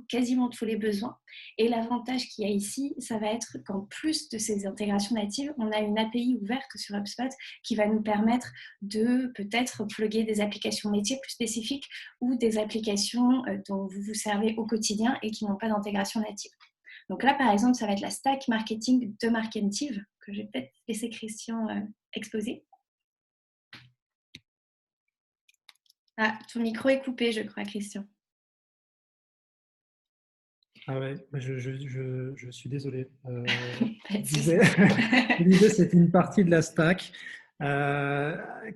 quasiment tous les besoins. Et l'avantage qu'il y a ici, ça va être qu'en plus de ces intégrations natives, on a une API ouverte sur HubSpot qui va nous permettre de peut-être plugger des applications métiers plus spécifiques ou des applications dont vous vous servez au quotidien et qui n'ont pas d'intégration native. Donc là, par exemple, ça va être la stack marketing de Markentive, que je vais peut-être laisser Christian exposer. Ah, ton micro est coupé, je crois, Christian. Ah ouais, je suis désolé. L'idée, c'est une partie de la stack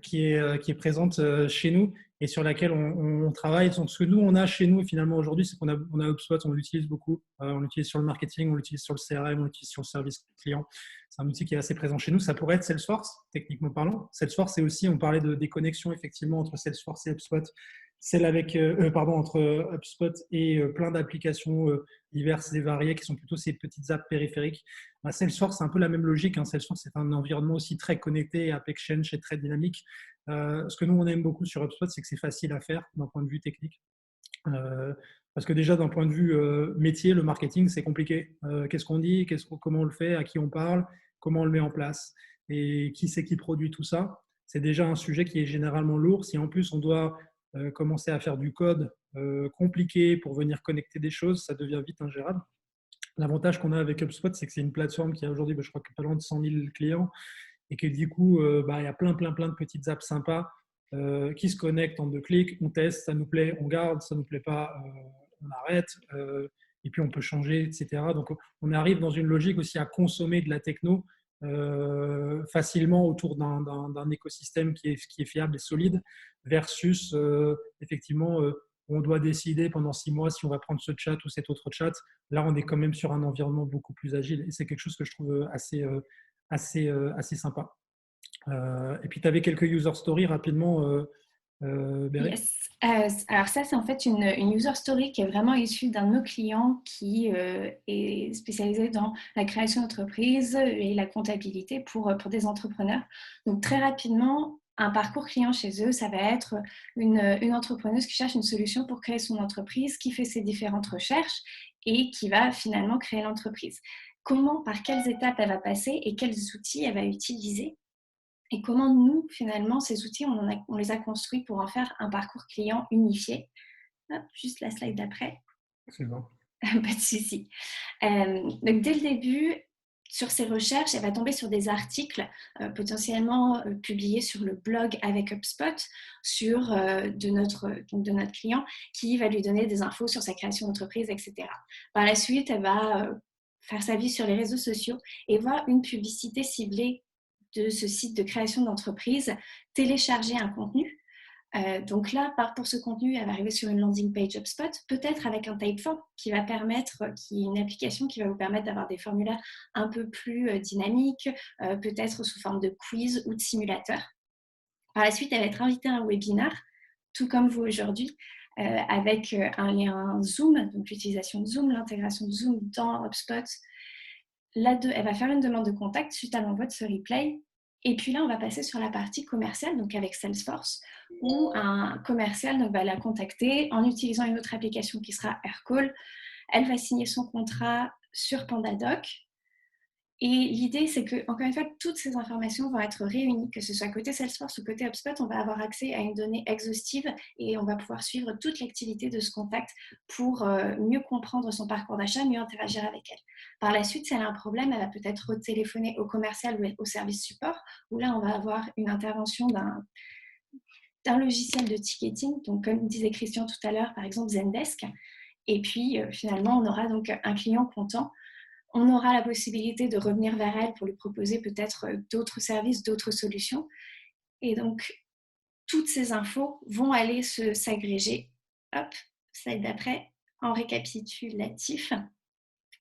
qui est présente chez nous et sur laquelle on travaille. Donc, ce que nous, on a chez nous finalement aujourd'hui, c'est qu'on a HubSpot, on l'utilise beaucoup. On l'utilise sur le marketing, on l'utilise sur le CRM, on l'utilise sur le service client. C'est un outil qui est assez présent chez nous. Ça pourrait être Salesforce, techniquement parlant. Salesforce, c'est aussi, on parlait des connexions effectivement entre Salesforce et HubSpot. Celle entre HubSpot et plein d'applications diverses et variées qui sont plutôt ces petites apps périphériques. Salesforce, c'est un peu la même logique. Salesforce, c'est un environnement aussi très connecté, AppExchange est très dynamique. Ce que nous, on aime beaucoup sur HubSpot, c'est que c'est facile à faire d'un point de vue technique. Parce que déjà, d'un point de vue métier, le marketing, c'est compliqué. Qu'est-ce qu'on dit, comment on le fait, à qui on parle, comment on le met en place et qui c'est qui produit tout ça. C'est déjà un sujet qui est généralement lourd. Si en plus, on doit commencer à faire du code compliqué pour venir connecter des choses, ça devient vite ingérable. L'avantage qu'on a avec HubSpot, c'est que c'est une plateforme qui a aujourd'hui, je crois, pas loin de 100 000 clients et que du coup, il y a plein de petites apps sympas qui se connectent en 2 clics. On teste, ça nous plaît, on garde, ça ne nous plaît pas, on arrête. Et puis, on peut changer, etc. Donc, on arrive dans une logique aussi à consommer de la techno facilement autour d'un écosystème qui est fiable et solide versus effectivement où on doit décider pendant 6 mois si on va prendre ce chat ou cet autre chat. Là, on est quand même sur un environnement beaucoup plus agile et c'est quelque chose que je trouve assez sympa. Et puis, tu avais quelques user stories rapidement, Béry. Yes. Alors ça, c'est en fait une user story qui est vraiment issue d'un de nos clients qui est spécialisé dans la création d'entreprises et la comptabilité pour des entrepreneurs. Donc très rapidement, un parcours client chez eux, ça va être une entrepreneuse qui cherche une solution pour créer son entreprise, qui fait ses différentes recherches et qui va finalement créer l'entreprise. Comment, par quelles étapes elle va passer et quels outils elle va utiliser et comment nous, finalement, ces outils, on les a construits pour en faire un parcours client unifié. Hop, juste la slide d'après. C'est bon. Pas de souci. Donc, dès le début, sur ces recherches, elle va tomber sur des articles potentiellement publiés sur le blog avec HubSpot de notre client qui va lui donner des infos sur sa création d'entreprise, etc. Par la suite, elle va faire sa vie sur les réseaux sociaux et voir une publicité ciblée de ce site de création d'entreprise, télécharger un contenu. Donc là, pour ce contenu, elle va arriver sur une landing page HubSpot, peut-être avec un Typeform qui est une application qui va vous permettre d'avoir des formulaires un peu plus dynamiques, peut-être sous forme de quiz ou de simulateur. Par la suite, elle va être invitée à un webinar, tout comme vous aujourd'hui, avec un lien Zoom, donc l'utilisation de Zoom, l'intégration de Zoom dans HubSpot. Là, elle va faire une demande de contact suite à l'envoi de ce replay. Et puis là, on va passer sur la partie commerciale, donc avec Salesforce, où un commercial va la contacter en utilisant une autre application qui sera Aircall. Elle va signer son contrat sur PandaDoc. Et l'idée, c'est que, encore une fois, toutes ces informations vont être réunies, que ce soit côté Salesforce ou côté HubSpot, on va avoir accès à une donnée exhaustive et on va pouvoir suivre toute l'activité de ce contact pour mieux comprendre son parcours d'achat, mieux interagir avec elle. Par la suite, si elle a un problème, elle va peut-être retéléphoner au commercial ou au service support, où là, on va avoir une intervention d'un logiciel de ticketing, donc comme disait Christian tout à l'heure, par exemple Zendesk. Et puis, finalement, on aura donc un client content. On aura la possibilité de revenir vers elle pour lui proposer peut-être d'autres services, d'autres solutions. Et donc, toutes ces infos vont aller s'agréger. Hop, slide d'après, en récapitulatif.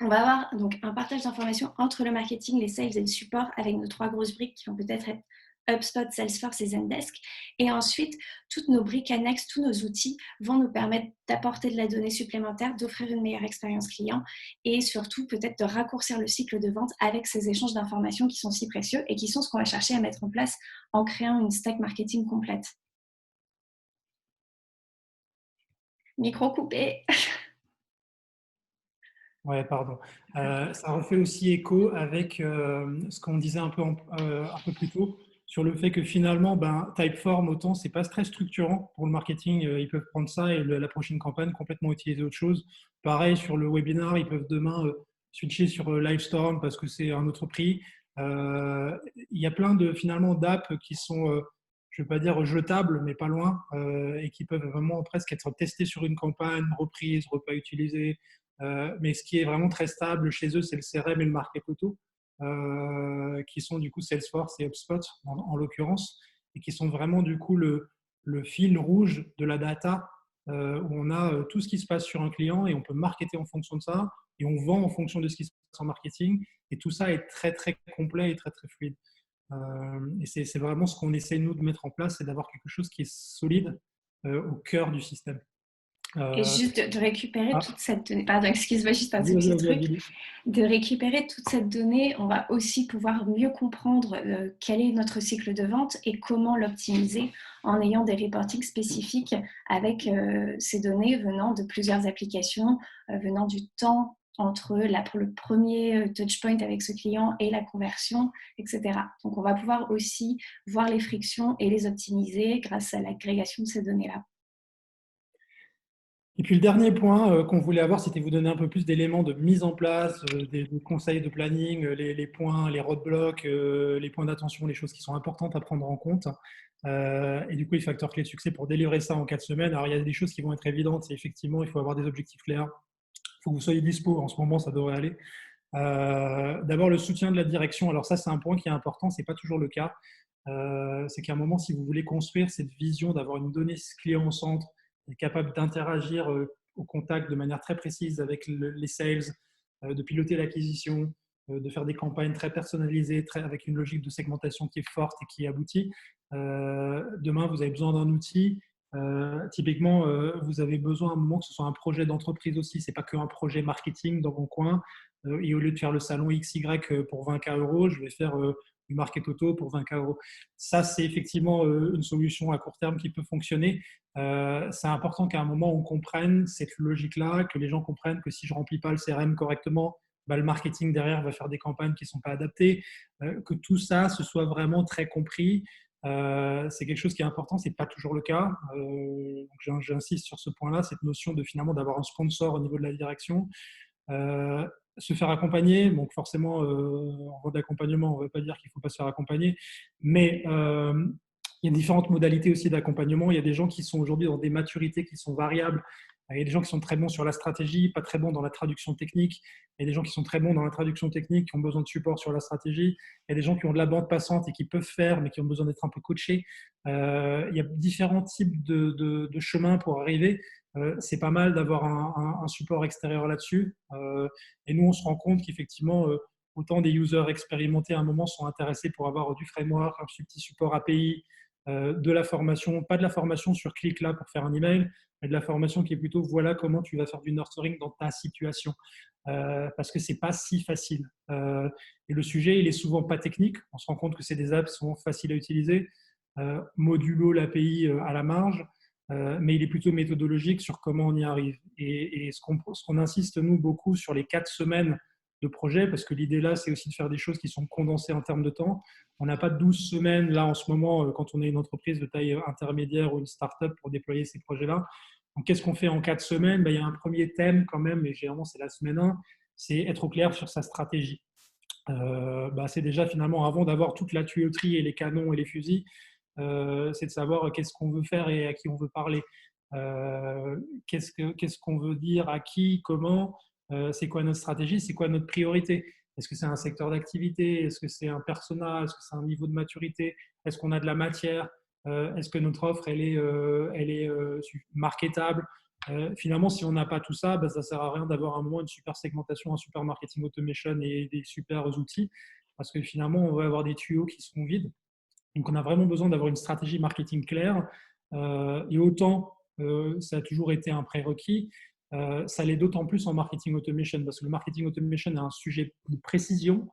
On va avoir donc un partage d'informations entre le marketing, les sales et le support avec nos 3 grosses briques qui vont peut-être être HubSpot, Salesforce et Zendesk. Et ensuite, toutes nos briques annexes, tous nos outils vont nous permettre d'apporter de la donnée supplémentaire, d'offrir une meilleure expérience client et surtout peut-être de raccourcir le cycle de vente avec ces échanges d'informations qui sont si précieux et qui sont ce qu'on va chercher à mettre en place en créant une stack marketing complète. Micro coupé. Ouais, pardon. Ça refait aussi écho avec ce qu'on disait un peu plus tôt sur le fait que finalement, Typeform, autant, c'est pas très structurant pour le marketing. Ils peuvent prendre ça et la prochaine campagne complètement utiliser autre chose. Pareil, sur le webinar, ils peuvent demain switcher sur Livestorm parce que c'est un autre prix. Il y a plein finalement d'apps qui sont, je ne vais pas dire jetables, mais pas loin, et qui peuvent vraiment presque être testées sur une campagne, reprises, repas utilisées. Mais ce qui est vraiment très stable chez eux, c'est le CRM et le Market Auto, qui sont du coup Salesforce et HubSpot en l'occurrence, et qui sont vraiment du coup le fil rouge de la data, où on a tout ce qui se passe sur un client et on peut marketer en fonction de ça, et on vend en fonction de ce qui se passe en marketing, et tout ça est très très complet et très très fluide. Et c'est vraiment ce qu'on essaie nous de mettre en place, c'est d'avoir quelque chose qui est solide au cœur du système. Et juste de récupérer toute cette donnée. Pardon, excuse-moi, juste un tout petit truc. De récupérer toute cette donnée, on va aussi pouvoir mieux comprendre quel est notre cycle de vente et comment l'optimiser en ayant des reportings spécifiques avec ces données venant de plusieurs applications, venant du temps entre le premier touchpoint avec ce client et la conversion, etc. Donc, on va pouvoir aussi voir les frictions et les optimiser grâce à l'agrégation de ces données-là. Et puis le dernier point qu'on voulait avoir, c'était vous donner un peu plus d'éléments de mise en place, des conseils de planning, les points, les roadblocks, les points d'attention, les choses qui sont importantes à prendre en compte. Et du coup, les facteurs clés de succès pour délivrer ça en 4 semaines. Alors, il y a des choses qui vont être évidentes. C'est effectivement, il faut avoir des objectifs clairs. Il faut que vous soyez dispo. En ce moment, ça devrait aller. D'abord, le soutien de la direction. Alors ça, c'est un point qui est important. Ce n'est pas toujours le cas. C'est qu'à un moment, si vous voulez construire cette vision d'avoir une donnée client au centre, être capable d'interagir au contact de manière très précise avec les sales, de piloter l'acquisition, de faire des campagnes très personnalisées, avec une logique de segmentation qui est forte et qui aboutit. Demain, vous avez besoin d'un outil. Typiquement, vous avez besoin à un moment que ce soit un projet d'entreprise aussi. Ce n'est pas qu'un projet marketing dans mon coin. Et au lieu de faire le salon XY pour 20K euros, je vais faire du market auto pour 20K euros. Ça, c'est effectivement une solution à court terme qui peut fonctionner. C'est important qu'à un moment, on comprenne cette logique-là, que les gens comprennent que si je ne remplis pas le CRM correctement, bah, le marketing derrière va faire des campagnes qui ne sont pas adaptées, que tout ça se soit vraiment très compris. C'est quelque chose qui est important, ce n'est pas toujours le cas. J'insiste sur ce point-là, cette notion de finalement d'avoir un sponsor au niveau de la direction. Se faire accompagner, donc forcément, en voie d'accompagnement, on ne veut pas dire qu'il ne faut pas se faire accompagner, mais il y a différentes modalités aussi d'accompagnement. Il y a des gens qui sont aujourd'hui dans des maturités qui sont variables. Il y a des gens qui sont très bons sur la stratégie, pas très bons dans la traduction technique. Il y a des gens qui sont très bons dans la traduction technique, qui ont besoin de support sur la stratégie. Il y a des gens qui ont de la bande passante et qui peuvent faire, mais qui ont besoin d'être un peu coachés. Il y a différents types de chemins pour arriver. C'est pas mal d'avoir un support extérieur là-dessus. Et nous, on se rend compte qu'effectivement, autant des users expérimentés à un moment sont intéressés pour avoir du framework, un petit support API, de la formation, pas de la formation sur clic là pour faire un email, mais de la formation qui est plutôt voilà comment tu vas faire du nurturing dans ta situation. Parce que c'est pas si facile. Et le sujet, il est souvent pas technique. On se rend compte que c'est des apps qui sont faciles à utiliser, modulo l'API à la marge, mais il est plutôt méthodologique sur comment on y arrive. Et ce qu'on insiste, nous, beaucoup sur les 4 semaines de projet, parce que l'idée là, c'est aussi de faire des choses qui sont condensées en termes de temps. On n'a pas 12 semaines là en ce moment quand on est une entreprise de taille intermédiaire ou une start-up pour déployer ces projets-là. Donc, qu'est-ce qu'on fait en 4 semaines? Il y a un premier thème quand même, et généralement c'est la semaine 1, c'est être au clair sur sa stratégie. C'est déjà finalement, avant d'avoir toute la tuyauterie et les canons et les fusils, c'est de savoir qu'est-ce qu'on veut faire et à qui on veut parler. Qu'est-ce qu'on veut dire, à qui, comment, c'est quoi notre stratégie, c'est quoi notre priorité. Est-ce que c'est un secteur d'activité? Est-ce que c'est un persona? Est-ce que c'est un niveau de maturité? Est-ce qu'on a de la matière? Est-ce que notre offre, elle est marketable? Finalement, si on n'a pas tout ça, ça ne sert à rien d'avoir un moment une super segmentation, un super marketing automation et des super outils, parce que finalement, on va avoir des tuyaux qui seront vides. Donc, on a vraiment besoin d'avoir une stratégie marketing claire. Et autant ça a toujours été un prérequis, ça l'est d'autant plus en marketing automation, parce que le marketing automation est un sujet de précision.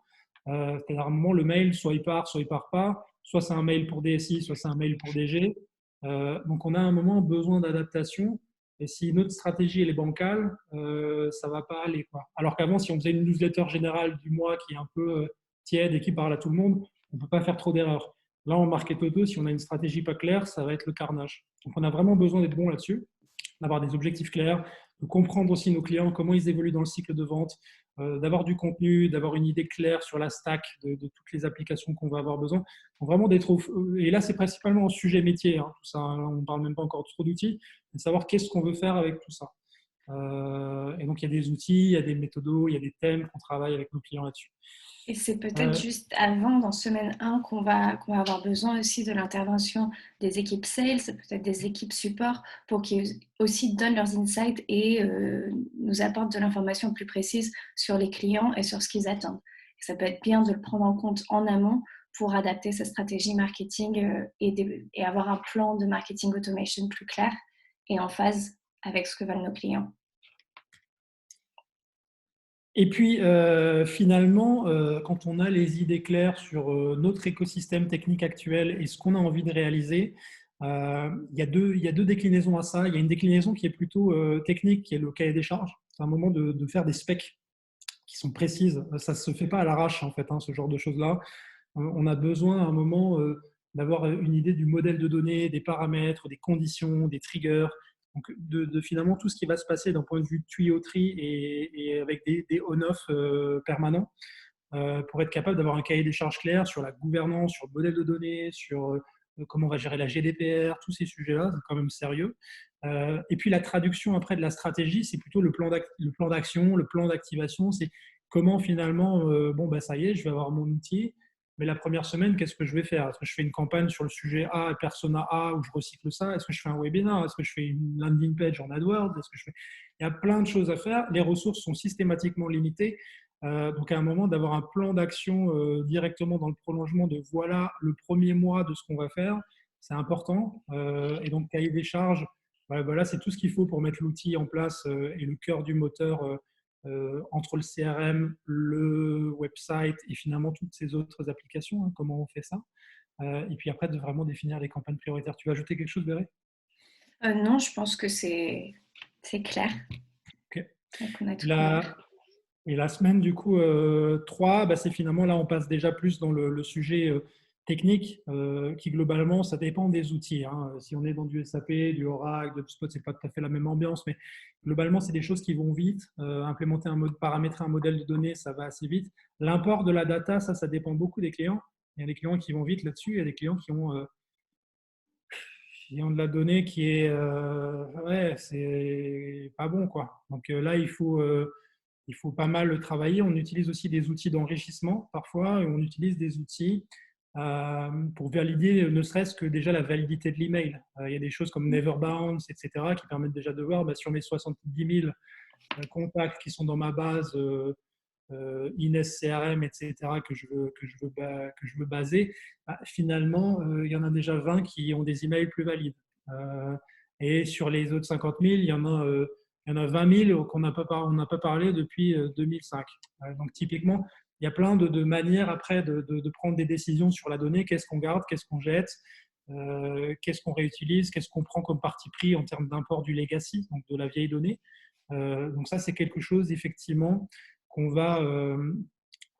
C'est-à-dire à un moment, le mail, soit il part pas, soit c'est un mail pour DSI, soit c'est un mail pour DG. Donc, on a à un moment besoin d'adaptation. Et si notre stratégie elle est bancale, ça ne va pas aller, quoi. Alors qu'avant, si on faisait une newsletter générale du mois qui est un peu tiède et qui parle à tout le monde, on ne peut pas faire trop d'erreurs. Là, en market auto, si on a une stratégie pas claire, ça va être le carnage. Donc, on a vraiment besoin d'être bon là-dessus, d'avoir des objectifs clairs, de comprendre aussi nos clients, comment ils évoluent dans le cycle de vente, d'avoir du contenu, d'avoir une idée claire sur la stack de toutes les applications qu'on va avoir besoin. Donc, vraiment d'être et là, c'est principalement un sujet métier, hein, tout ça, on ne parle même pas encore trop d'outils, mais de savoir qu'est-ce qu'on veut faire avec tout ça. Et donc, il y a des outils, il y a des méthodos, il y a des thèmes qu'on travaille avec nos clients là-dessus. Et c'est peut-être juste avant, dans semaine 1, qu'on va avoir besoin aussi de l'intervention des équipes sales, peut-être des équipes support, pour qu'ils aussi donnent leurs insights et nous apportent de l'information plus précise sur les clients et sur ce qu'ils attendent. Et ça peut être bien de le prendre en compte en amont pour adapter sa stratégie marketing et avoir un plan de marketing automation plus clair et en phase avec ce que veulent nos clients. Et puis, finalement, quand on a les idées claires sur notre écosystème technique actuel et ce qu'on a envie de réaliser, il y a deux déclinaisons à ça. Il y a une déclinaison qui est plutôt technique, qui est le cahier des charges. C'est un moment de faire des specs qui sont précises. Ça ne se fait pas à l'arrache, en fait, hein, ce genre de choses-là. On a besoin à un moment d'avoir une idée du modèle de données, des paramètres, des conditions, des triggers, donc de finalement tout ce qui va se passer d'un point de vue tuyauterie et avec des on-off permanents pour être capable d'avoir un cahier des charges clair sur la gouvernance, sur le modèle de données, sur comment on va gérer la GDPR, tous ces sujets-là, c'est quand même sérieux. Et puis la traduction après de la stratégie, c'est plutôt le plan d'action, le plan d'activation, c'est comment finalement, ça y est, je vais avoir mon outil, mais la première semaine, qu'est-ce que je vais faire? Est-ce que je fais une campagne sur le sujet A, persona A, où je recycle ça? Est-ce que je fais un webinar? Est-ce que je fais une landing page en AdWords? Est-ce que je fais... Il y a plein de choses à faire. Les ressources sont systématiquement limitées. Donc, à un moment, d'avoir un plan d'action directement dans le prolongement de voilà le premier mois de ce qu'on va faire, c'est important. Et donc, cahier des charges, voilà, c'est tout ce qu'il faut pour mettre l'outil en place et le cœur du moteur entre le CRM, le website et finalement toutes ces autres applications. Hein, comment on fait ça? Et puis après, de vraiment définir les campagnes prioritaires. Tu veux ajouter quelque chose, Béré? Non, je pense que c'est clair. Ok. Donc, on a tout couvert. Et la semaine, du coup, 3, bah, c'est finalement là, on passe déjà plus dans le sujet technique, qui globalement, ça dépend des outils. Hein. Si on est dans du SAP, du Oracle, de HubSpot, c'est pas tout à fait la même ambiance, mais globalement, c'est des choses qui vont vite. Implémenter un mode, paramétrer un modèle de données, ça va assez vite. L'import de la data, ça dépend beaucoup des clients. Il y a des clients qui vont vite là-dessus, il y a des clients qui ont de la donnée qui est, ouais, c'est pas bon, quoi. Donc là, il faut pas mal travailler. On utilise aussi des outils d'enrichissement parfois, et on utilise des outils pour valider ne serait-ce que déjà la validité de l'email. Il y a des choses comme Neverbounce, etc., qui permettent déjà de voir si on met 70 000 contacts qui sont dans ma base Ines CRM, etc., que je veux baser, finalement, il y en a déjà 20 qui ont des emails plus valides. Et sur les autres 50 000, il y en a 20 000 qu'on on n'a pas parlé depuis 2005. Donc, typiquement, il y a plein de manières après de prendre des décisions sur la donnée. Qu'est-ce qu'on garde, qu'est-ce qu'on jette, qu'est-ce qu'on réutilise, qu'est-ce qu'on prend comme parti pris en termes d'import du legacy, donc de la vieille donnée. Donc ça, c'est quelque chose, effectivement, qu'on va,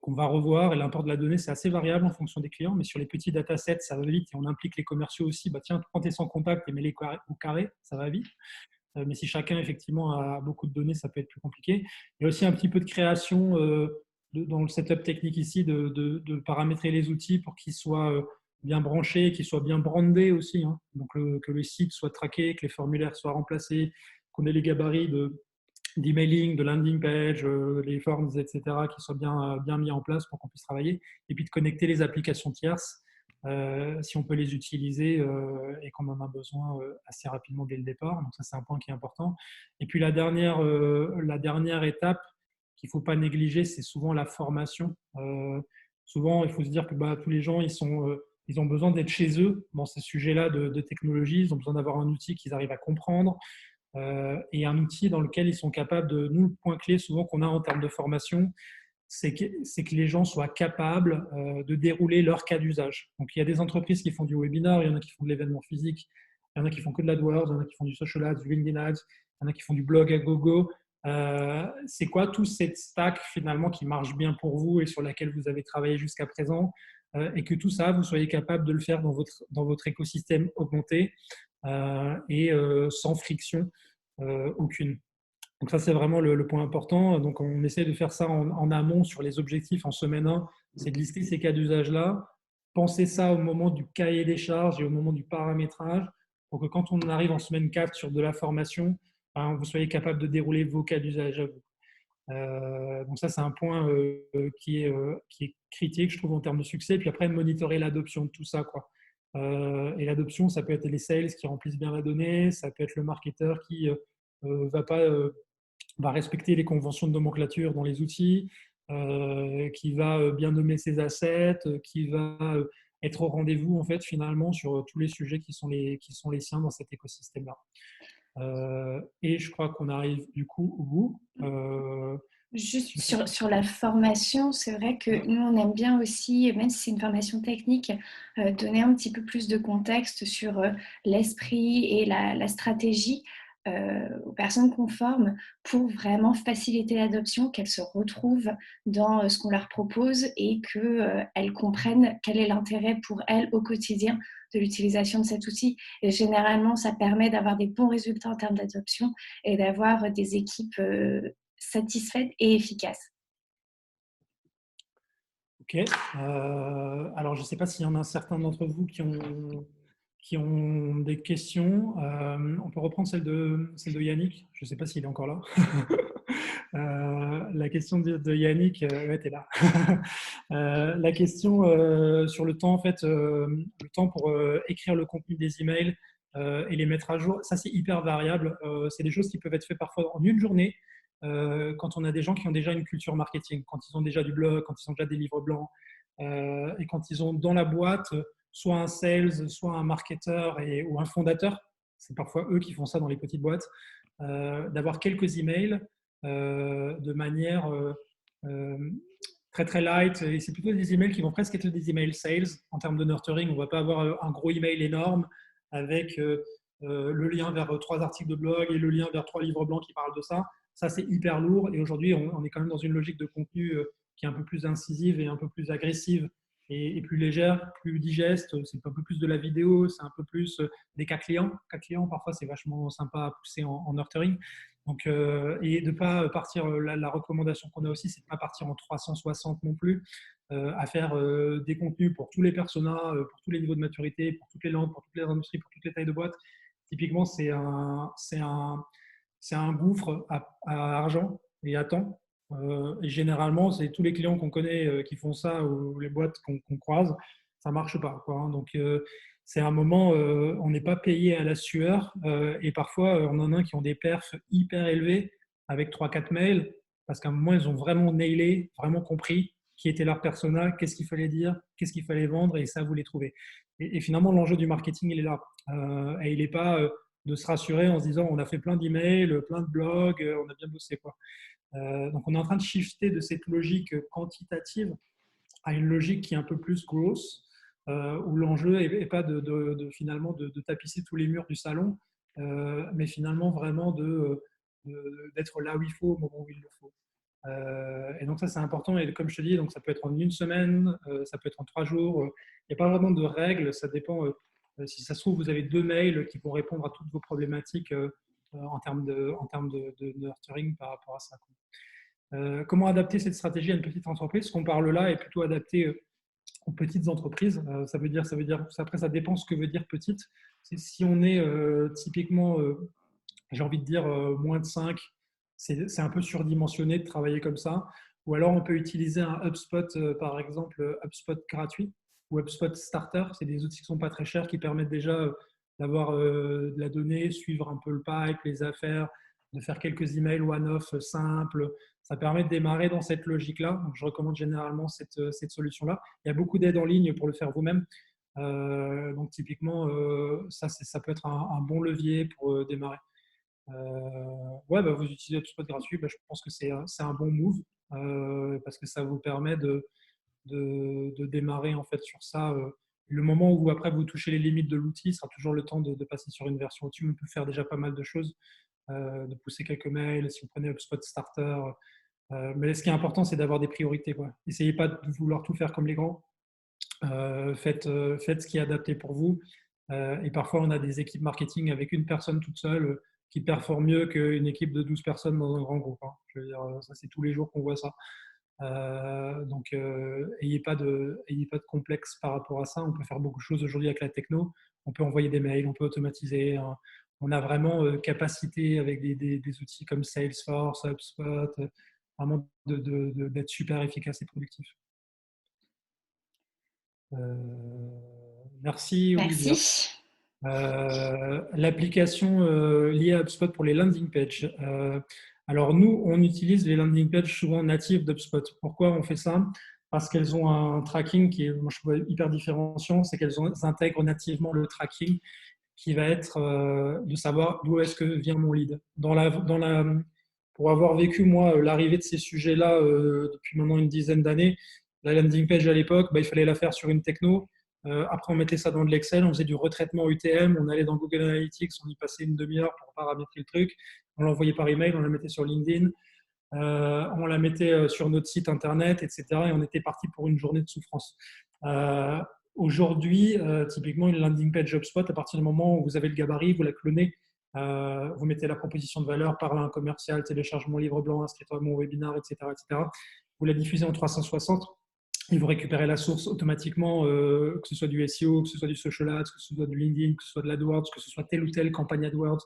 qu'on va revoir. Et l'import de la donnée, c'est assez variable en fonction des clients, mais sur les petits datasets, ça va vite et on implique les commerciaux aussi. Bah, tiens, prends tes 100 contacts et mets-les au carré, ça va vite. Mais si chacun, effectivement, a beaucoup de données, ça peut être plus compliqué. Il y a aussi un petit peu de création dans le setup technique ici, de paramétrer les outils pour qu'ils soient bien branchés, qu'ils soient bien brandés aussi. Hein. Donc, que le site soit traqué, que les formulaires soient remplacés, qu'on ait les gabarits d'emailing, de landing page, les forms, etc., qui soient bien mis en place pour qu'on puisse travailler. Et puis de connecter les applications tierces, si on peut les utiliser et qu'on en a besoin assez rapidement dès le départ. Donc ça, c'est un point qui est important. Et puis la dernière étape qu'il ne faut pas négliger, c'est souvent la formation. Souvent, il faut se dire que tous les gens, ils ont besoin d'être chez eux dans ces sujets-là de technologie. Ils ont besoin d'avoir un outil qu'ils arrivent à comprendre, et un outil dans lequel ils sont capables de... Nous, le point clé souvent qu'on a en termes de formation, c'est que les gens soient capables de dérouler leur cas d'usage. Donc, il y a des entreprises qui font du webinar, il y en a qui font de l'événement physique, il y en a qui font que de l'AdWords, il y en a qui font du social ads, du LinkedIn ads, il y en a qui font du blog à gogo. C'est quoi tout cette stack finalement qui marche bien pour vous et sur laquelle vous avez travaillé jusqu'à présent, et que tout ça, vous soyez capable de le faire dans votre écosystème augmenté et sans friction aucune. Donc ça, c'est vraiment le point important. Donc on essaie de faire ça en amont sur les objectifs en semaine 1, c'est de lister ces cas d'usage-là, penser ça au moment du cahier des charges et au moment du paramétrage, pour que quand on arrive en semaine 4 sur de la formation, vous soyez capable de dérouler vos cas d'usage à vous. Donc ça, c'est un point qui est critique, je trouve, en termes de succès. Puis après, monitorer l'adoption de tout ça, quoi. Et l'adoption, ça peut être les sales qui remplissent bien la donnée, ça peut être le marketeur qui va respecter les conventions de nomenclature dans les outils, qui va bien nommer ses assets, qui va être au rendez-vous en fait finalement sur tous les sujets qui sont les siens dans cet écosystème-là. Et je crois qu'on arrive du coup au bout. Juste sur la formation, c'est vrai que nous, on aime bien aussi, même si c'est une formation technique, donner un petit peu plus de contexte sur l'esprit et la stratégie aux personnes qu'on forme pour vraiment faciliter l'adoption, qu'elles se retrouvent dans ce qu'on leur propose et qu'elles comprennent quel est l'intérêt pour elles au quotidien de l'utilisation de cet outil. Et généralement, ça permet d'avoir des bons résultats en termes d'adoption et d'avoir des équipes satisfaite et efficace. Ok. Alors, je ne sais pas s'il y en a certains d'entre vous qui ont des questions. On peut reprendre celle de Yannick. Je ne sais pas s'il est encore là. La question de Yannick, ouais, t'es là. La question sur le temps, en fait, le temps pour écrire le contenu des emails et les mettre à jour, ça c'est hyper variable. C'est des choses qui peuvent être faites parfois en une journée. Quand on a des gens qui ont déjà une culture marketing, quand ils ont déjà du blog, quand ils ont déjà des livres blancs, et quand ils ont dans la boîte soit un sales, soit un marketeur ou un fondateur, c'est parfois eux qui font ça dans les petites boîtes, d'avoir quelques emails de manière euh, très très light. Et c'est plutôt des emails qui vont presque être des emails sales en termes de nurturing. On ne va pas avoir un gros email énorme avec le lien vers 3 articles de blog et le lien vers 3 livres blancs qui parlent de ça. Ça, c'est hyper lourd. Et aujourd'hui, on est quand même dans une logique de contenu qui est un peu plus incisive et un peu plus agressive et plus légère, plus digeste. C'est un peu plus de la vidéo, c'est un peu plus des cas clients. Cas clients, parfois, c'est vachement sympa à pousser en nurturing. Donc, et de ne pas partir, la recommandation qu'on a aussi, c'est de ne pas partir en 360 non plus, à faire des contenus pour tous les personas, pour tous les niveaux de maturité, pour toutes les langues, pour toutes les industries, pour toutes les tailles de boîtes. Typiquement, c'est un gouffre à argent et à temps. Et généralement, c'est tous les clients qu'on connaît qui font ça ou les boîtes qu'on croise, ça ne marche pas, quoi, hein. Donc, c'est un moment, on n'est pas payé à la sueur et parfois, on en a qui ont des perfs hyper élevés avec 3-4 mails parce qu'à un moment, ils ont vraiment nailé, vraiment compris qui était leur persona, qu'est-ce qu'il fallait dire, qu'est-ce qu'il fallait vendre et ça, vous les trouvez. Et finalement, l'enjeu du marketing, il est là. Et il n'est pas de se rassurer en se disant on a fait plein d'emails, plein de blogs, on a bien bossé, quoi. Donc, on est en train de shifter de cette logique quantitative à une logique qui est un peu plus grosse, où l'enjeu n'est pas finalement de tapisser tous les murs du salon, mais finalement vraiment d'être là où il faut, au moment où il le faut. Et donc ça, c'est important. Et comme je te dis, donc ça peut être en une semaine, ça peut être en 3 jours. Il n'y a pas vraiment de règles. Ça dépend. Si ça se trouve, vous avez 2 mails qui vont répondre à toutes vos problématiques en termes de nurturing par rapport à ça, quoi. Comment adapter cette stratégie à une petite entreprise? Ce qu'on parle là est plutôt adapté aux petites entreprises. Après, ça dépend ce que veut dire petite. Si on est typiquement, j'ai envie de dire, moins de 5, c'est un peu surdimensionné de travailler comme ça. Ou alors, on peut utiliser un HubSpot, par exemple, HubSpot gratuit ou HubSpot Starter. C'est des outils qui ne sont pas très chers, qui permettent déjà d'avoir de la donnée, suivre un peu le pipe, les affaires, de faire quelques emails one-off simples. Ça permet de démarrer dans cette logique-là. Donc, je recommande généralement cette solution-là. Il y a beaucoup d'aides en ligne pour le faire vous-même. Donc, typiquement, ça peut être un bon levier pour démarrer. Ouais, bah, vous utilisez HubSpot gratuit, bah, je pense que c'est un bon move parce que ça vous permet de démarrer en fait sur ça. Le moment où après vous touchez les limites de l'outil sera toujours le temps de passer sur une version au-dessus. On peut faire déjà pas mal de choses, de pousser quelques mails, si vous prenez HubSpot Starter. Mais ce qui est important, c'est d'avoir des priorités, quoi. Essayez pas de vouloir tout faire comme les grands. Faites ce qui est adapté pour vous. Et parfois, on a des équipes marketing avec une personne toute seule qui performe mieux qu'une équipe de 12 personnes dans un grand groupe, hein. Je veux dire, ça, c'est tous les jours qu'on voit ça. Donc, ayez pas de complexe par rapport à ça. On peut faire beaucoup de choses aujourd'hui avec la techno. On peut envoyer des mails, on peut automatiser, hein. On a vraiment capacité avec des outils comme Salesforce, HubSpot, vraiment d'être super efficace et productif. Merci Olivia. Merci. L'application liée à HubSpot pour les landing pages. Alors nous, on utilise les landing pages souvent natives d'HubSpot. Pourquoi on fait ça? Parce qu'elles ont un tracking qui est, moi, je trouve hyper différenciant, c'est qu'elles intègrent nativement le tracking qui va être de savoir d'où est-ce que vient mon lead. Pour avoir vécu, moi, l'arrivée de ces sujets-là depuis maintenant une dizaine d'années, la landing page à l'époque, bah, il fallait la faire sur une techno. Après, on mettait ça dans de l'Excel, on faisait du retraitement UTM, on allait dans Google Analytics, on y passait une demi-heure pour paramétrer le truc, on l'envoyait par email, on la mettait sur LinkedIn, on la mettait sur notre site internet, etc. Et on était parti pour une journée de souffrance. Aujourd'hui, typiquement, une landing page HubSpot, à partir du moment où vous avez le gabarit, vous la clonez, vous mettez la proposition de valeur, parle à un commercial, télécharge mon livre blanc, inscris-toi à mon webinaire, etc., etc. Vous la diffusez en 360 et vous récupérez la source automatiquement, que ce soit du SEO, que ce soit du social ads, que ce soit du LinkedIn, que ce soit de l'AdWords, que ce soit telle ou telle campagne AdWords.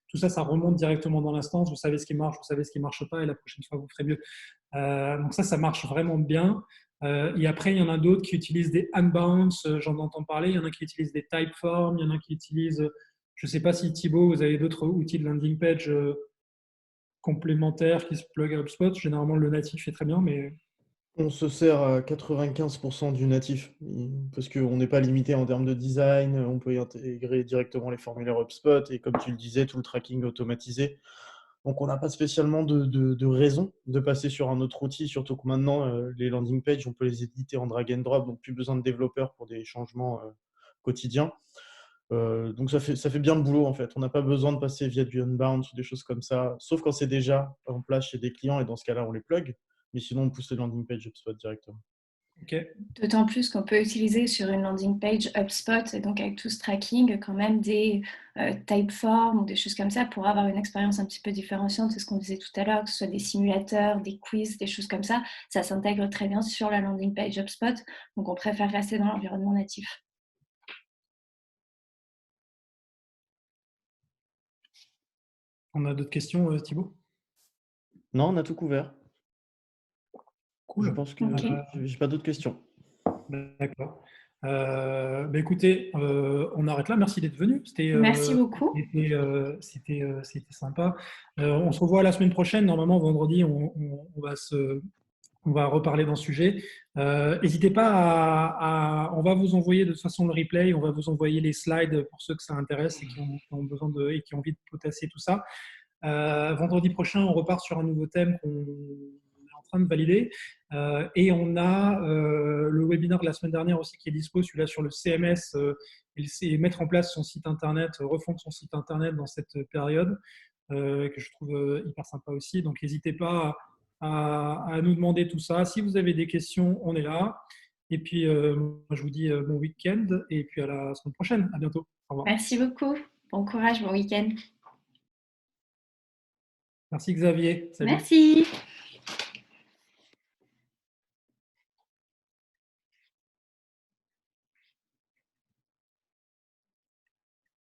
Tout ça, ça remonte directement dans l'instance. Vous savez ce qui marche, vous savez ce qui ne marche pas, et la prochaine fois, vous ferez mieux. Donc ça marche vraiment bien. Et après, il y en a d'autres qui utilisent des unbounce, j'en entends parler. Il y en a qui utilisent des typeforms, il y en a qui utilisent, je ne sais pas si Thibaut, vous avez d'autres outils de landing page complémentaires qui se plug à HubSpot. Généralement, le natif est très bien, mais On se sert à 95% du natif, parce qu'on n'est pas limité en termes de design, on peut y intégrer directement les formulaires HubSpot, et comme tu le disais, tout le tracking automatisé. Donc on n'a pas spécialement de raison de passer sur un autre outil, surtout que maintenant, les landing pages, on peut les éditer en drag and drop, donc plus besoin de développeurs pour des changements quotidiens. Donc ça fait bien le boulot en fait. On n'a pas besoin de passer via du Unbound ou des choses comme ça, sauf quand c'est déjà en place chez des clients, et dans ce cas-là, on les plug. Mais sinon, on pousse les landing pages HubSpot directement. ok. D'autant plus qu'on peut utiliser sur une landing page HubSpot, et donc avec tout ce tracking, quand même des typeforms ou des choses comme ça pour avoir une expérience un petit peu différenciante. C'est ce qu'on disait tout à l'heure, que ce soit des simulateurs, des quiz, des choses comme ça. Ça s'intègre très bien sur la landing page HubSpot. Donc, on préfère rester dans l'environnement natif. On a d'autres questions, Thibaut? Non, on a tout couvert. Cool. Je pense que Ok. j'ai pas d'autres questions. D'accord. Écoutez, on arrête là. Merci d'être venu. Merci beaucoup. C'était sympa. On se revoit la semaine prochaine. Normalement, vendredi, on va reparler d'un sujet. N'hésitez pas on va vous envoyer de toute façon le replay, on va vous envoyer les slides pour ceux que ça intéresse et qui ont besoin et qui ont envie de potasser tout ça. Vendredi prochain, on repart sur un nouveau thème qu'on est en train de valider. Et on a le webinaire de la semaine dernière aussi qui est dispo, celui-là sur le CMS, et mettre en place son site internet, refondre son site internet dans cette période, que je trouve hyper sympa aussi. Donc, n'hésitez pas à nous demander tout ça. Si vous avez des questions, on est là. Et puis, moi, je vous dis bon week-end et puis à la semaine prochaine. À bientôt. Au revoir. Merci beaucoup. Bon courage, bon week-end. Merci Xavier. Salut. Merci.